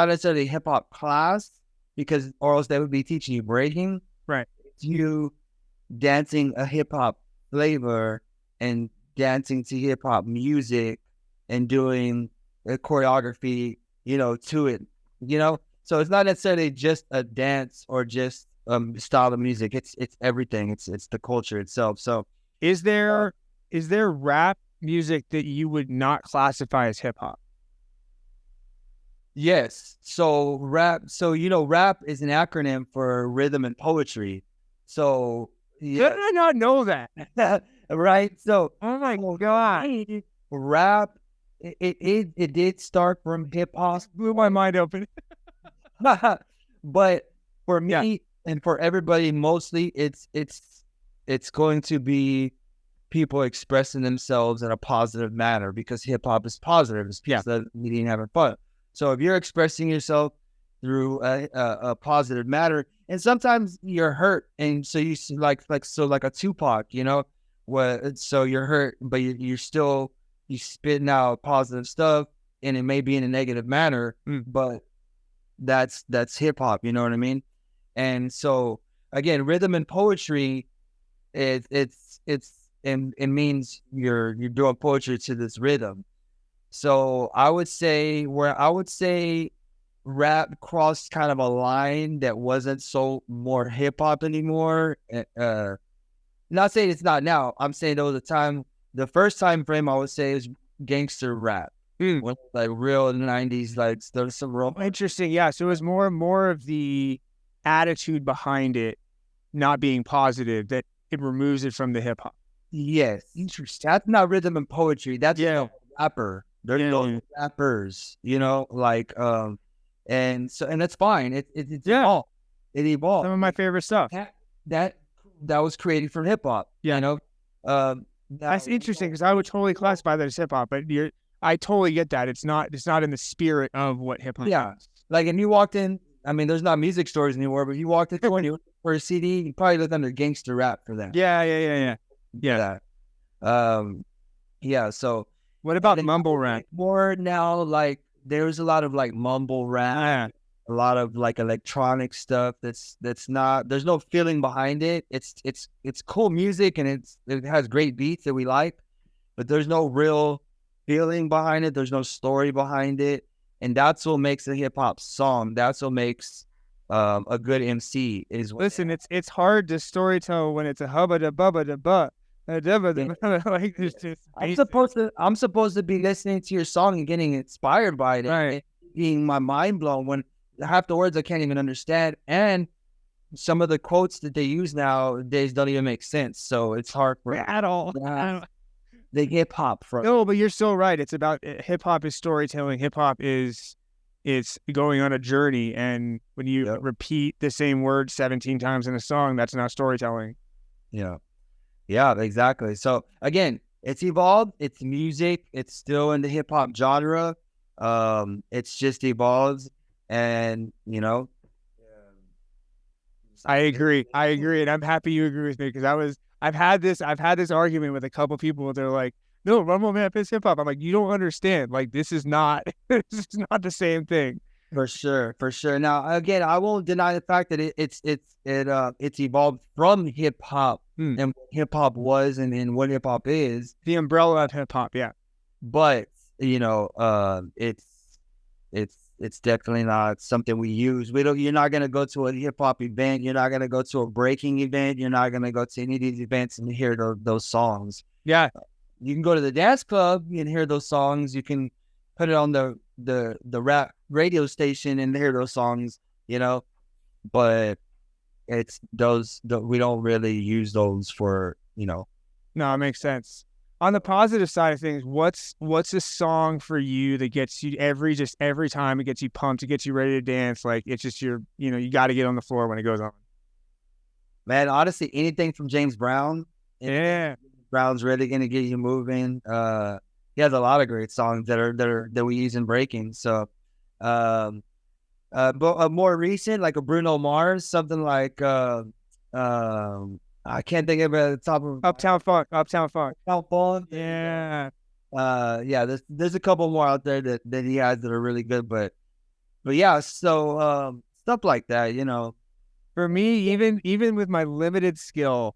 necessarily a hip hop class or else they would be teaching you breaking. Right. It's you dancing a hip hop flavor and dancing to hip hop music and doing a choreography, to it, So it's not necessarily just a dance or just style of music. It's everything. It's the culture itself. So is there rap music that you would not classify as hip hop? Yes. So rap is an acronym for rhythm and poetry. So did I not know that? Right. So oh my God, rap it did start from hip hop. Blew my mind open. But for me and for everybody, mostly it's going to be people expressing themselves in a positive manner because hip hop is positive. It's people meeting, having fun. So if you're expressing yourself through a positive manner, and sometimes you're hurt, and so you like a Tupac, so you're hurt, but you're still spitting out positive stuff, and it may be in a negative manner, but that's hip hop, you know what I mean? And so again, rhythm and poetry, it means you're doing poetry to this rhythm. So I would say rap crossed kind of a line that wasn't so more hip hop anymore. Not saying it's not now. I'm saying there was a time. The first time frame I would say is gangster rap. When, like real in the 90s, like there's some real interesting. Yeah, so it was more of the attitude behind it not being positive that it removes it from the hip hop. Yes, interesting. That's not rhythm and poetry. That's a rapper. They're no rappers, and that's fine. It evolved. It evolved. Some of my favorite stuff that was created from hip hop. Yeah, that's interesting because I would totally classify that as hip hop, but I totally get that. It's not in the spirit of what hip hop is. Like, and you walked in, I mean, there's not music stores anymore, but you walked into one for a CD, you probably look under gangster rap for that. Yeah. So what about mumble rap? More now, like there's a lot of like mumble rap, a lot of like electronic stuff that's not, there's no feeling behind it. It's cool music and it has great beats that we like, but there's no real feeling behind it. There's no story behind it. And that's what makes a hip hop song. That's what makes a good MC is. Listen, it's hard to storytell when it's a hubba da bubba da ba. Like I'm supposed to be listening to your song and getting inspired by it, right? And being my mind blown when half the words I can't even understand, and some of the quotes that they use nowadays don't even make sense. So it's hard for at all. The hip hop from. No, but you're so right. It's about hip hop is storytelling. Hip hop is it's going on a journey, and when you repeat the same word 17 times in a song, that's not storytelling. Yeah. Yeah, exactly. So again, it's evolved. It's music. It's still in the hip hop genre. It's just evolved, and I agree. And I'm happy you agree with me because I've had this argument with a couple people. They're like, no, Rumble Map is hip hop. I'm like, you don't understand. Like, this is not this is not the same thing. For sure, for sure. Now, again, I won't deny the fact that it's evolved from hip hop and what hip hop was and what hip hop is. The umbrella of hip hop, yeah. But it's definitely not something we use. You're not gonna go to a hip hop event. You're not gonna go to a breaking event. You're not gonna go to any of these events and hear those songs. Yeah, you can go to the dance club and hear those songs. You can put it on the rap radio station and hear those songs. But it's we don't really use those for. No, it makes sense. On the positive side of things, what's a song for you that gets you every time it gets you pumped, it gets you ready to dance? Like, it's just you got to get on the floor when it goes on. Man, honestly, anything from James Brown. Yeah, Brown's really gonna get you moving. He has a lot of great songs that we use in breaking. So, but more recent, like a Bruno Mars, something like I can't think of it at the top of Uptown Funk. Uptown Funk. Yeah. Yeah. There's a couple more out there that he has that are really good, but yeah. So stuff like that, For me, even with my limited skill,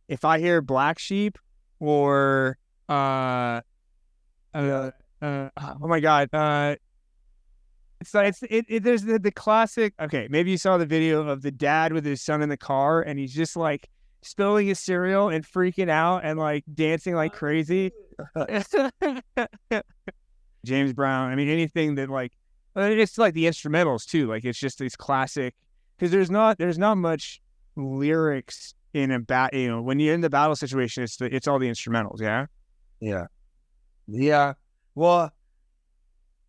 if I hear Black Sheep or oh my God, there's the classic. Okay, maybe you saw the video of the dad with his son in the car, and he's just like spilling his cereal and freaking out and like dancing like crazy. James Brown. I mean, anything that like, it's like the instrumentals too. Like, it's just these classic, because there's not much lyrics in a when you're in the battle situation, it's all the instrumentals. Yeah. Well,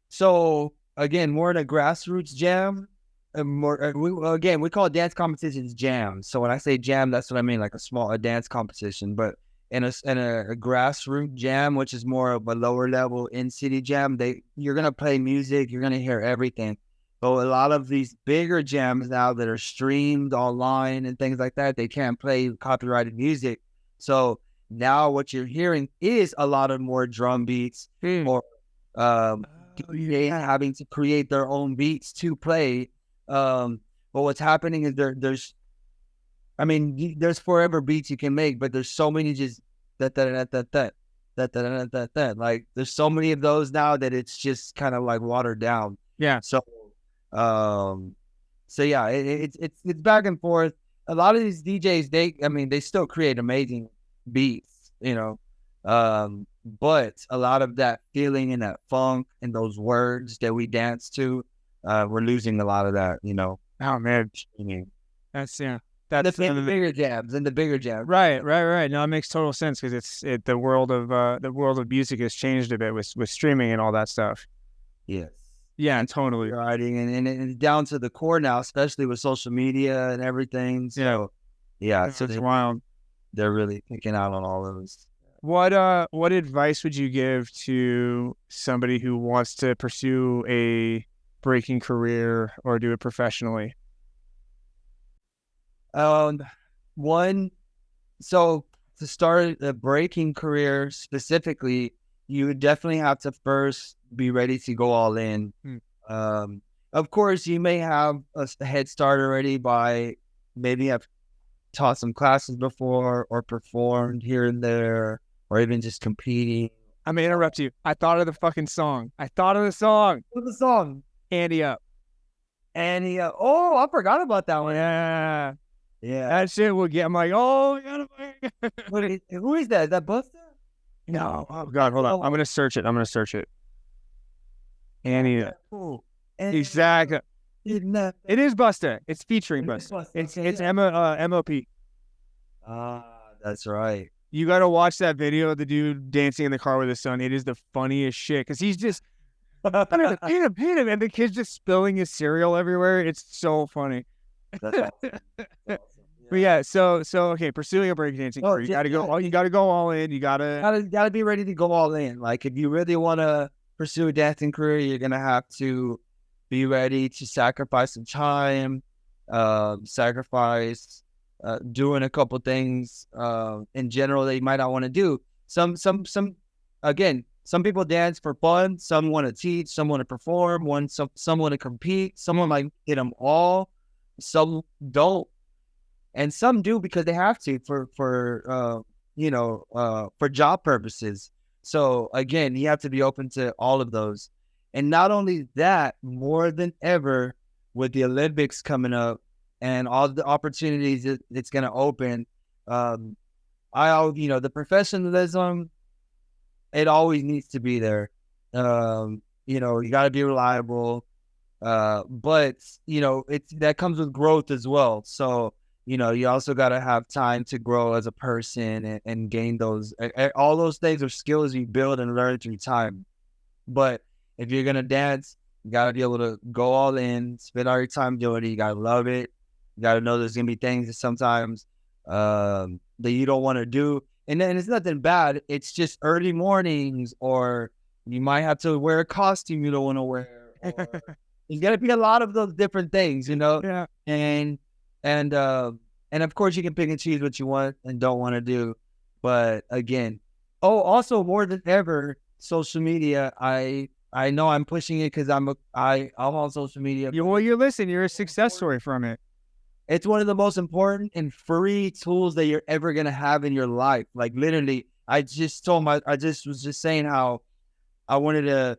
so again, more in a grassroots jam. We call dance competitions jams. So when I say jam, that's what I mean, like a dance competition. But in a grassroots jam, which is more of a lower level in city jam, you're gonna play music, you're gonna hear everything. But a lot of these bigger jams now that are streamed online and things like that, they can't play copyrighted music. So now what you're hearing is a lot of more drum beats or having to create their own beats to play. But what's happening is there's forever beats you can make, but there's so many just that. Like, there's so many of those now that it's just kind of like watered down. Yeah. So yeah, it's back and forth. A lot of these DJs, they still create amazing beats, but a lot of that feeling and that funk and those words that we dance to, we're losing a lot of that, Oh man, that's the bigger jabs. Right. No, it makes total sense because the world of music has changed a bit with streaming and all that stuff. Yes. Yeah, totally. Writing and it's down to the core now, especially with social media and everything. So yeah, so it's wild. They're really picking out on all of those. What advice would you give to somebody who wants to pursue a breaking career or do it professionally? So to start a breaking career specifically, you would definitely have to first be ready to go all in. Of course, you may have a head start already by maybe have taught some classes before or performed here and there, or even just competing. I'm gonna interrupt you. I thought of the fucking song. What's the song? Andy Up. Oh, I forgot about that one. Yeah. That shit will get. I'm like, oh, who is that? Is that Busta? No. Oh God, hold on. I'm gonna search it. Andy Up. Exactly. It is Busta. It's featuring Busta. It's MOP. That's right. You got to watch that video of the dude dancing in the car with his son. It is the funniest shit because he's just hit him, and the kid's just spilling his cereal everywhere. It's so funny. That's awesome. But yeah, so okay, pursuing a breakdancing career, you gotta go. You gotta go all in. You gotta be ready to go all in. Like if you really want to pursue a dancing career, you're gonna have to be ready to sacrifice some time, sacrifice doing a couple things in general that you might not want to do. Some again, some people dance for fun. Some want to teach. Some want to perform. Some want to compete. Someone might hit them all. Some don't. And some do because they have to for job purposes. So again, you have to be open to all of those. And not only that, more than ever with the Olympics coming up and all the opportunities it's going to open, the professionalism, it always needs to be there. You got to be reliable, but that comes with growth as well. So. You also got to have time to grow as a person and gain those. All those things are skills you build and learn through time. But if you're going to dance, you got to be able to go all in, spend all your time doing it. You got to love it. You got to know there's going to be things that sometimes that you don't want to do. And then it's nothing bad. It's just early mornings, or you might have to wear a costume you don't want to wear. There's got to be a lot of those different things, Yeah. And of course you can pick and choose what you want and don't want to do. But again, also more than ever, social media. I know I'm pushing it because I'm on social media. You're a success story from it. It's one of the most important and free tools that you're ever gonna have in your life. Like literally, I just was just saying how I wanted to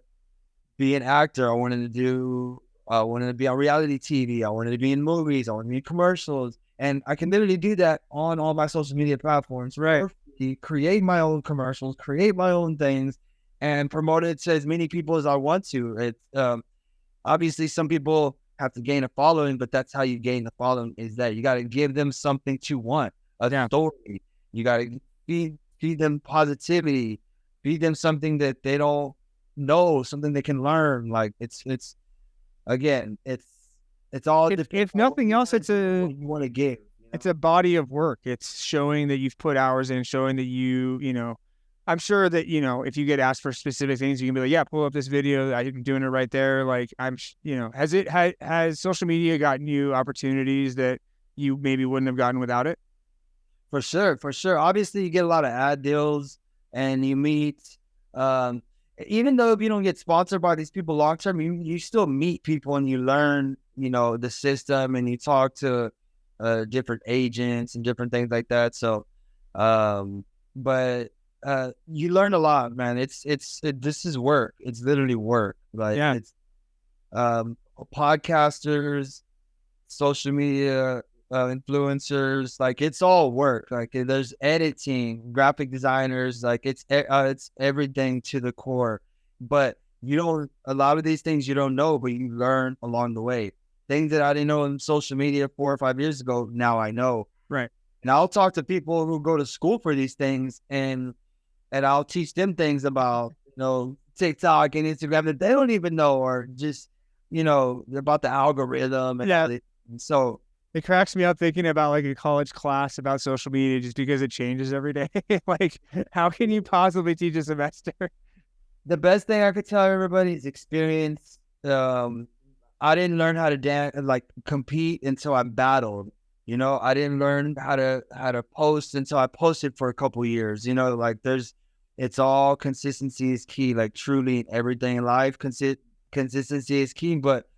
be an actor. I wanted to be on reality TV. I wanted to be in movies. I wanted to be in commercials. And I can literally do that on all my social media platforms. Right. Create my own commercials, create my own things, and promote it to as many people as I want to. It's obviously some people have to gain a following, but that's how you gain the following, is that you got to give them something to want, a story. You got to feed them positivity, feed them something that they don't know, something they can learn. Like it's again, it's all. If nothing else, it's you want to give. It's a body of work. It's showing that you've put hours in, showing that I'm sure that, if you get asked for specific things, you can be like, yeah, pull up this video. I'm doing it right there. Like has social media gotten you opportunities that you maybe wouldn't have gotten without it? For sure. Obviously you get a lot of ad deals and you meet, even though if you don't get sponsored by these people long term, you still meet people and you learn, the system, and you talk to different agents and different things like that. So, but you learn a lot, man. This is work. It's literally work. Like it's podcasters, social media influencers, like it's all work. Like there's editing, graphic designers, like it's everything to the core. But a lot of these things you don't know, but you learn along the way. Things that I didn't know in social media 4 or 5 years ago, now I know. Right. And I'll talk to people who go to school for these things, and I'll teach them things about, TikTok and Instagram that they don't even know, or just, about the algorithm. And so it cracks me up thinking about like a college class about social media just because it changes every day. Like, how can you possibly teach a semester? The best thing I could tell everybody is experience. I didn't learn how to dance, like compete, until I battled. I didn't learn how to post until I posted for a couple years. It's all consistency is key. Like truly in everything in life, consistency is key. But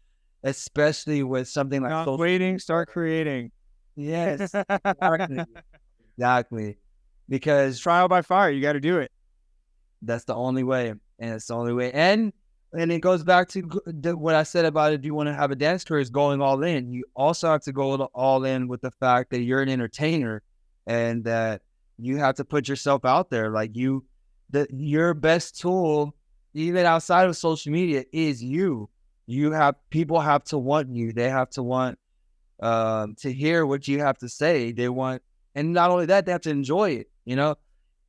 especially with something like not waiting, start creating. Yes, exactly. Because trial by fire, you got to do it. That's the only way, and it's the only way. And it goes back to what I said about if you want to have a dance career, is going all in. You also have to go all in with the fact that you're an entertainer, and that you have to put yourself out there. Like your best tool, even outside of social media, is you. People have to want you. They have to want to hear what you have to say. They want, and not only that, they have to enjoy it.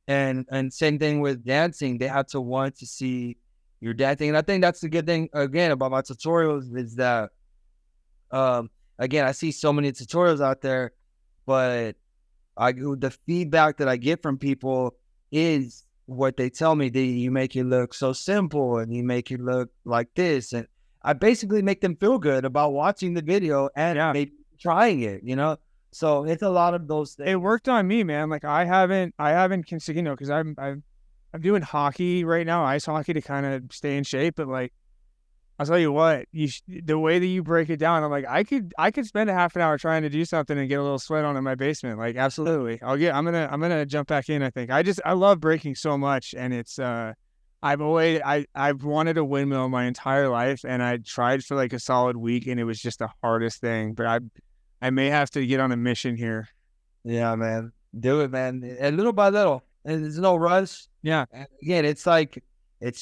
And same thing with dancing. They have to want to see your dancing. And I think that's the good thing again about my tutorials, is that again, I see so many tutorials out there, but the feedback that I get from people is what they tell me. You make it look so simple, and you make it look like this, and I basically make them feel good about watching the video and maybe trying it, you know. So it's a lot of those things. It worked on me, man. Like I haven't considered, you know, because I'm doing hockey right now, ice hockey, to kind of stay in shape. But like, I'll tell you what, the way that you break it down, I'm like, I could spend a half an hour trying to do something and get a little sweat on in my basement. Like, absolutely, I'm gonna jump back in. I think I love breaking so much, and it's I've wanted a windmill my entire life, and I tried for like a solid week, and it was just the hardest thing. But I may have to get on a mission here. Yeah, man. Do it, man. And little by little. And there's no rush. Yeah. And again, it's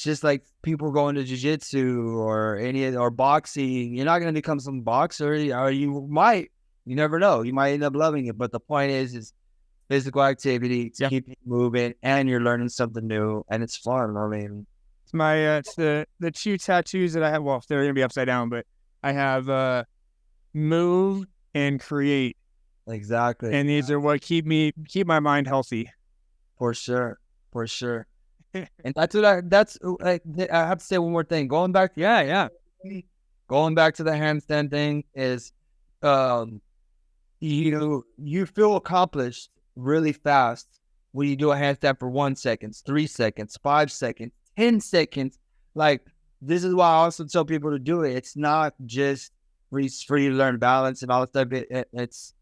just like people going to jiu-jitsu or boxing. You're not going to become some boxer, or you might. You never know. You might end up loving it. But the point is physical activity to keep you moving, and you're learning something new, and it's fun. I mean, it's my it's the 2 tattoos that I have. Well, they're going to be upside down, but I have move and create. Exactly. And these are what keep my mind healthy. For sure. And I have to say one more thing. Going back to the handstand thing is, you feel accomplished really fast when you do a handstand for 1 second, 3 seconds, 5 seconds, 10 seconds. Like, this is why I also tell people to do it. It's not just for you to learn balance and all that stuff.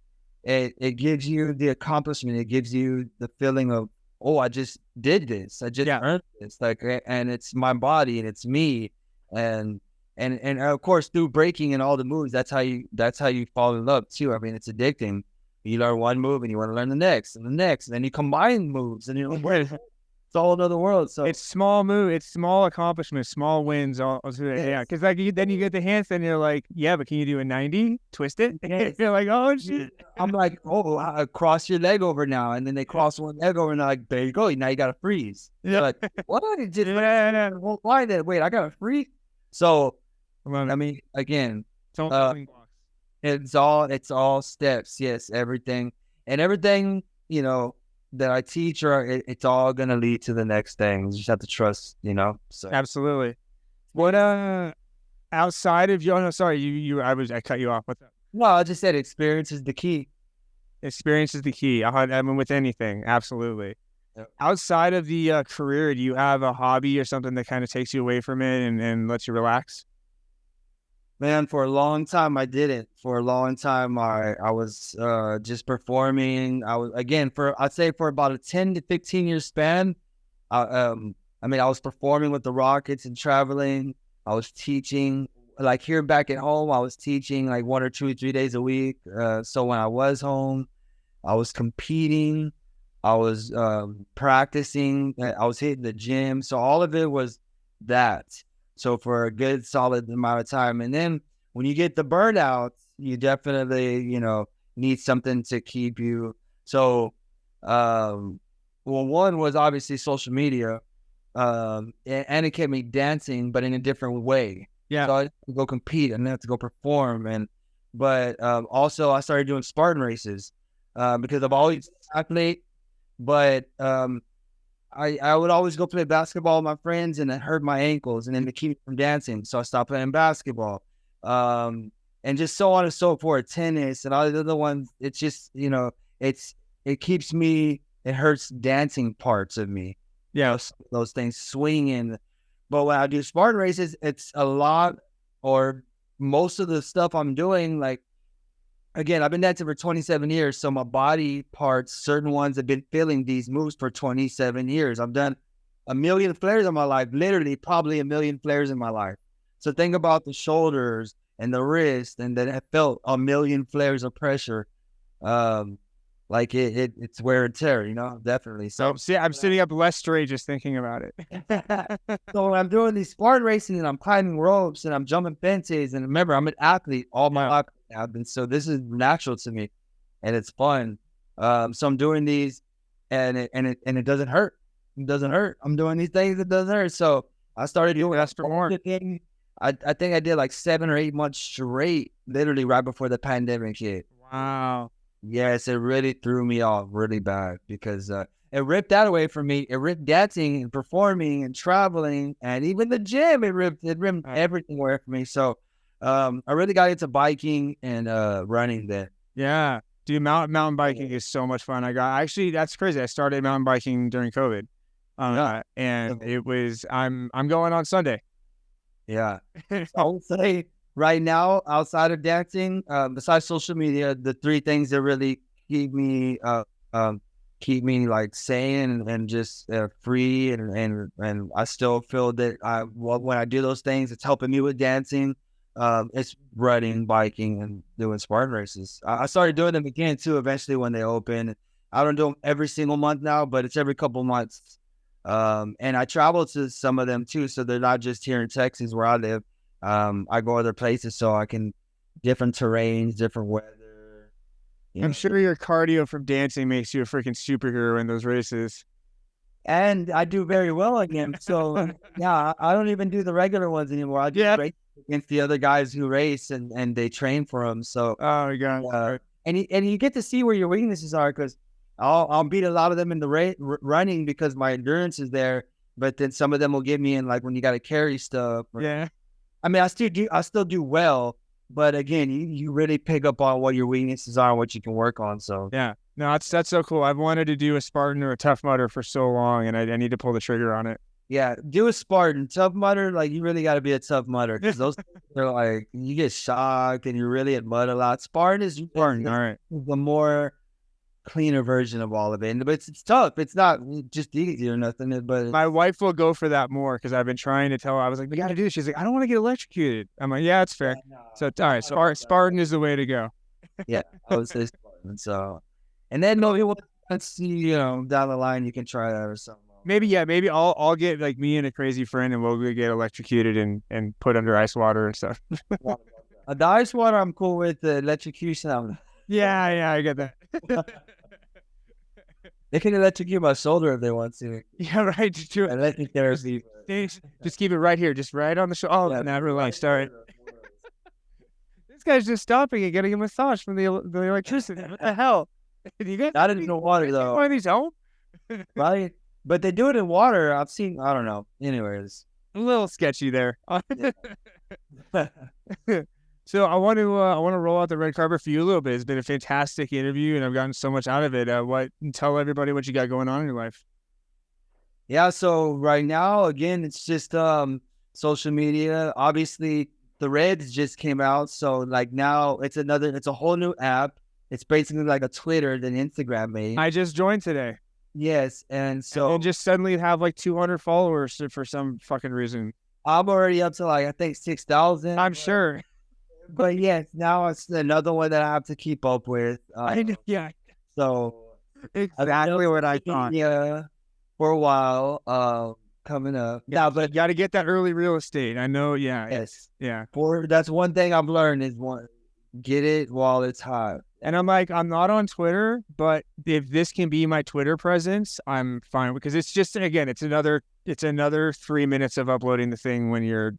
It gives you the accomplishment. It gives you the feeling of, oh, I just did this. I just earned this. Like, and it's my body, and it's me. And of course, through breaking and all the moves, that's how you fall in love too. I mean, it's addicting. You learn one move, and you want to learn the next, and then you combine moves, and you're like, it's all another world. So it's small accomplishments, small wins. Because like then you get the handstand, and you're like, yeah, but can you do a 90? Twist it. You're like, oh shit. I'm like, oh, cross your leg over now, and then they cross one leg over, and they're like, there you go. Now you got to freeze. Yeah. Like, what? Why that? Wait, I got to freeze. So, I mean, again, it's all steps. Yes, everything, you know, that I teach, it's all gonna lead to the next thing. You just have to trust, you know. So absolutely. What outside of you? Oh, no, sorry, I cut you off. What's up? No, I just said experience is the key. Experience is the key. I mean, with anything, absolutely. Yep. Outside of the career, do you have a hobby or something that kind of takes you away from it and lets you relax? Man, for a long time, I didn't. For a long time, I was just performing. I'd say for about a 10 to 15 year span, I was performing with the Rockets and traveling. I was teaching, like here back at home, I was teaching like 1 or 2 or 3 days a week. So when I was home, I was competing. I was practicing. I was hitting the gym. So all of it was that. So for a good solid amount of time. And then when you get the burnout, you definitely, you know, need something to keep you. So, one was obviously social media, and it kept me dancing, but in a different way. Yeah. So I had to go compete and I had to go perform. But also I started doing Spartan races, because I've always been an athlete, but, I would always go play basketball with my friends, and it hurt my ankles, and then to keep me from dancing, so I stopped playing basketball, and just so on and so forth. Tennis and all the other ones. It's just, you know, it keeps me. It hurts dancing parts of me. Yeah, those things swinging. But when I do Spartan races, it's a lot, or most of the stuff I'm doing, like. Again, I've been dancing for 27 years, so my body parts, certain ones have been feeling these moves for 27 years. I've done 1 million flares in my life, literally probably 1 million flares in my life. So think about the shoulders and the wrist, and then I felt 1 million flares of pressure. Like it's wear and tear, you know, definitely. So see, I'm sitting up less straight just thinking about it. So when I'm doing these Spartan racing, and I'm climbing ropes, and I'm jumping fences, and remember, I'm an athlete all my life. And so this is natural to me, and it's fun. So I'm doing these, and it doesn't hurt. It doesn't hurt. I'm doing these things. It doesn't hurt. So I started doing that's for more. I think I did like 7 or 8 months straight, literally right before the pandemic hit. Wow. Yes, it really threw me off really bad because it ripped that away from me. It ripped dancing and performing and traveling and even the gym. It ripped everything away from me. So I really got into biking and running then. Yeah, dude, mountain biking is so much fun. That's crazy. I started mountain biking during COVID, and it was I'm going on Sunday. Yeah, I would say right now, outside of dancing, besides social media, the three things that really keep me like sane and just free and I still feel that when I do those things, it's helping me with dancing. It's running, biking, and doing Spartan races. I started doing them again too. Eventually, when they open, I don't do them every single month now, but it's every couple months. And I travel to some of them too, so they're not just here in Texas where I live. I go other places so I can different terrains, different weather. I'm sure your cardio from dancing makes you a freaking superhero in those races. And I do very well again. So yeah, I don't even do the regular ones anymore. I just race against the other guys who race and they train for them. So oh my god, and you get to see where your weaknesses are because I'll beat a lot of them in the running because my endurance is there. But then some of them will get me in like when you got to carry stuff. Yeah, I mean I still do well. But again, you really pick up on what your weaknesses are and what you can work on. So yeah, no, that's so cool. I've wanted to do a Spartan or a Tough Mudder for so long, and I need to pull the trigger on it. Yeah, do a Spartan. Tough Mudder, like you really got to be a Tough Mudder because those they're like you get shocked and you're really at mud a lot. Spartan is all right. The more cleaner version of all of it, but it's tough. It's not just easy or nothing. But my wife will go for that more because I've been trying to tell her. I was like, we got to do this. She's like, I don't want to get electrocuted. I'm like, yeah, it's fair. Yeah, no, so all right, Spartan is the way to go. Yeah, I would say Spartan. So, and then maybe let's see, down the line you can try that or something. Maybe I'll get like me and a crazy friend and we'll go get electrocuted and put under ice water and stuff. The ice water I'm cool with. The electrocution, yeah, I get that. They can electrocute my shoulder if they want to. Yeah, right. Just do it. Electric therapy. Just keep it right here, just right on the shoulder. Oh, yeah, not relaxed. All right. This guy's just stopping and getting a massage from the electricity. What the hell? You guys not in the water though. Why these home? Right, but they do it in water. I've seen. I don't know. Anyways, a little sketchy there. So I want to roll out the red carpet for you a little bit. It's been a fantastic interview, and I've gotten so much out of it. Tell everybody what you got going on in your life. Yeah, so right now, again, it's just social media. Obviously, the Reds just came out, so like now it's a whole new app. It's basically like a Twitter that Instagram made. I just joined today. Yes, and so and just suddenly have like 200 followers for some fucking reason. I'm already up to like I think 6,000. I'm sure. But yes, now it's another one that I have to keep up with. I know, yeah. So exactly what I thought. Yeah, for a while, coming up. Yeah, but you got to get that early real estate. I know. Yeah. Yes. Yeah. That's one thing I've learned is get it while it's hot. And I'm like, I'm not on Twitter, but if this can be my Twitter presence, I'm fine because it's just again, it's another 3 minutes of uploading the thing when you're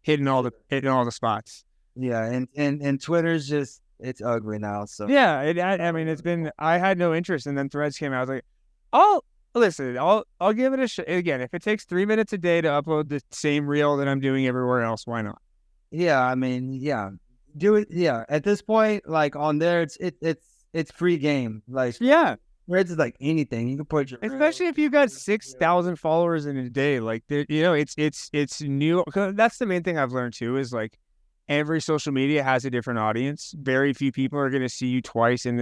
hitting all the spots. Yeah, and Twitter's just it's ugly now. So yeah, I mean it's been I had no interest, and then Threads came out. I was like, I'll give it a shot. Again, if it takes 3 minutes a day to upload the same reel that I'm doing everywhere else, why not? Yeah, I mean, yeah, do it. Yeah, at this point, like on there, it's free game. Like yeah, Threads is like anything you can put your. Especially if you got 6,000 followers in a day, like it's new. That's the main thing I've learned too is like. Every social media has a different audience. Very few people are going to see you twice in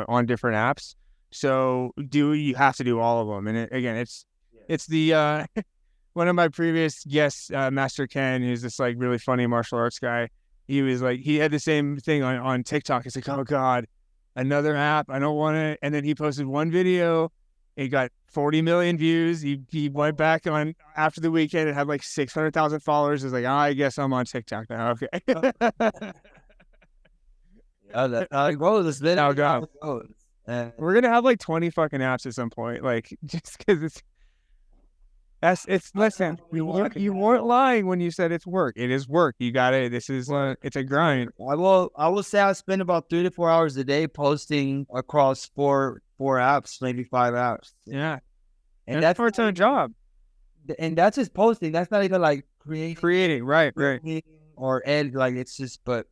on different apps. So you have to do all of them. And it's the one of my previous guests, Master Ken, who's this like really funny martial arts guy. He was like he had the same thing on TikTok. It's like, oh God, another app. I don't want it. And then he posted one video. It got 40 million views. He went back on after the weekend and had like 600,000 followers. He's like, I guess I'm on TikTok now. Okay. We're gonna have like 20 fucking apps at some point, like just because it's. Listen, you weren't lying when you said it's work. It is work. You got it. This is it's a grind. I will say I spend about 3 to 4 hours a day posting across four apps, maybe 5 apps. Yeah, And that's a part-time job. And that's just posting. That's not even like creating, right. Or ed. Like it's just, but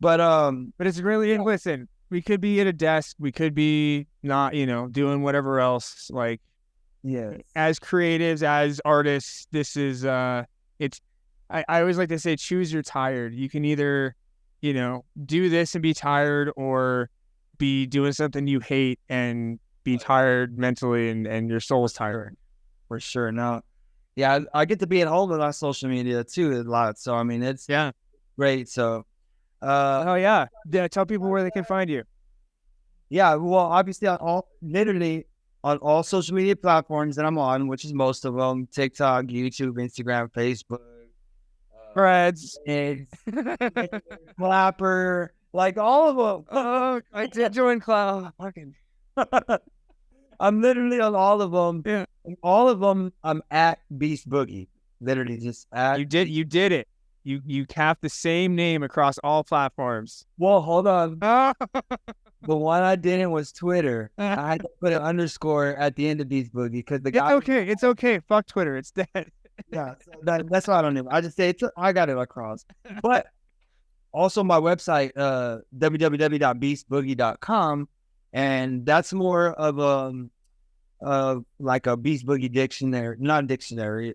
it's really, listen, we could be at a desk. We could be not, doing whatever else. Like, yeah, as creatives, as artists, this is, it's, I always like to say, choose your tired. You can either, do this and be tired, or be doing something you hate and be tired mentally, and your soul is tired. For sure. Now, yeah, I get to be at home on social media too a lot. So, I mean, it's great. So, tell people where they can find you. Yeah, well, obviously literally on all social media platforms that I'm on, which is most of them: TikTok, YouTube, Instagram, Facebook, Threads, Clapper, like all of them. Oh, I did join Cloud. Fucking. I'm literally on all of them. Yeah, all of them. I'm at Beast Boogie. Literally, just at. You did it. You have the same name across all platforms. Well, hold on. The one I didn't was Twitter. I had to put an underscore at the end of Beast Boogie because the guy. It's okay. Fuck Twitter. It's dead. Yeah, so that's why I don't know. I just say I got it across. But also my website, www.beastboogie.com, and that's more of like a Beast Boogie dictionary, not dictionary,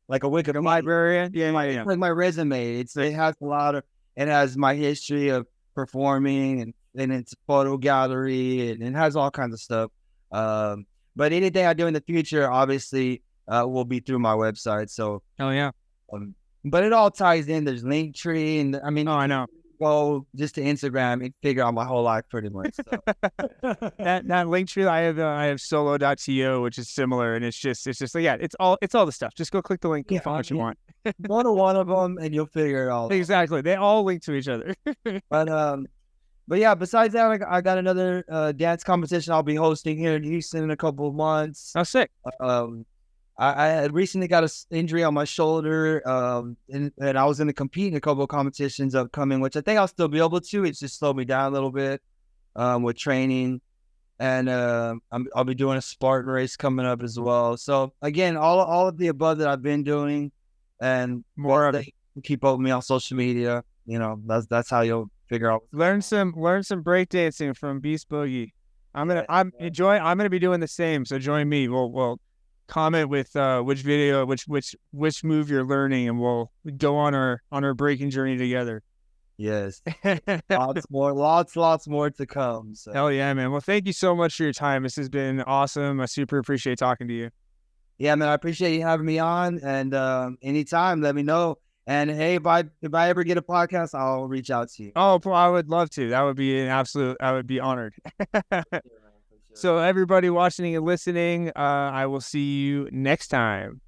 like a Wikipedia librarian. Yeah, like my resume. It has it has my history of performing, and it's a photo gallery, and it has all kinds of stuff. But anything I do in the future, obviously, will be through my website. So, but it all ties in. There's Linktree, and I mean, I know. Go just to Instagram and figure out my whole life pretty much. So. that Linktree, I have solo.to, which is similar, and it's just like, it's all the stuff. Just go click the link and find what you want. Go to one of them and you'll figure it all out. Exactly. They all link to each other. But yeah, besides that, I got another dance competition I'll be hosting here in Houston in a couple of months. Oh, sick. I had recently got an injury on my shoulder, and I was going to compete in a couple of competitions upcoming, which I think I'll still be able to. It's just slowed me down a little bit with training, and I'll be doing a Spartan race coming up as well. So again, all of the above that I've been doing, and more of it. Keep up with me on social media. That's how you'll figure out. Learn some breakdancing from Beast Boogie. I'm gonna be doing the same. So join me. We'll comment with which video, which move you're learning, and we'll go on our breaking journey together. Yes. lots more to come. So. Hell yeah, man. Well, thank you so much for your time. This has been awesome. I super appreciate talking to you. Yeah, man, I appreciate you having me on, and anytime, let me know. And hey, if I ever get a podcast, I'll reach out to you. Oh, I would love to. That would be I would be honored. So everybody watching and listening, I will see you next time.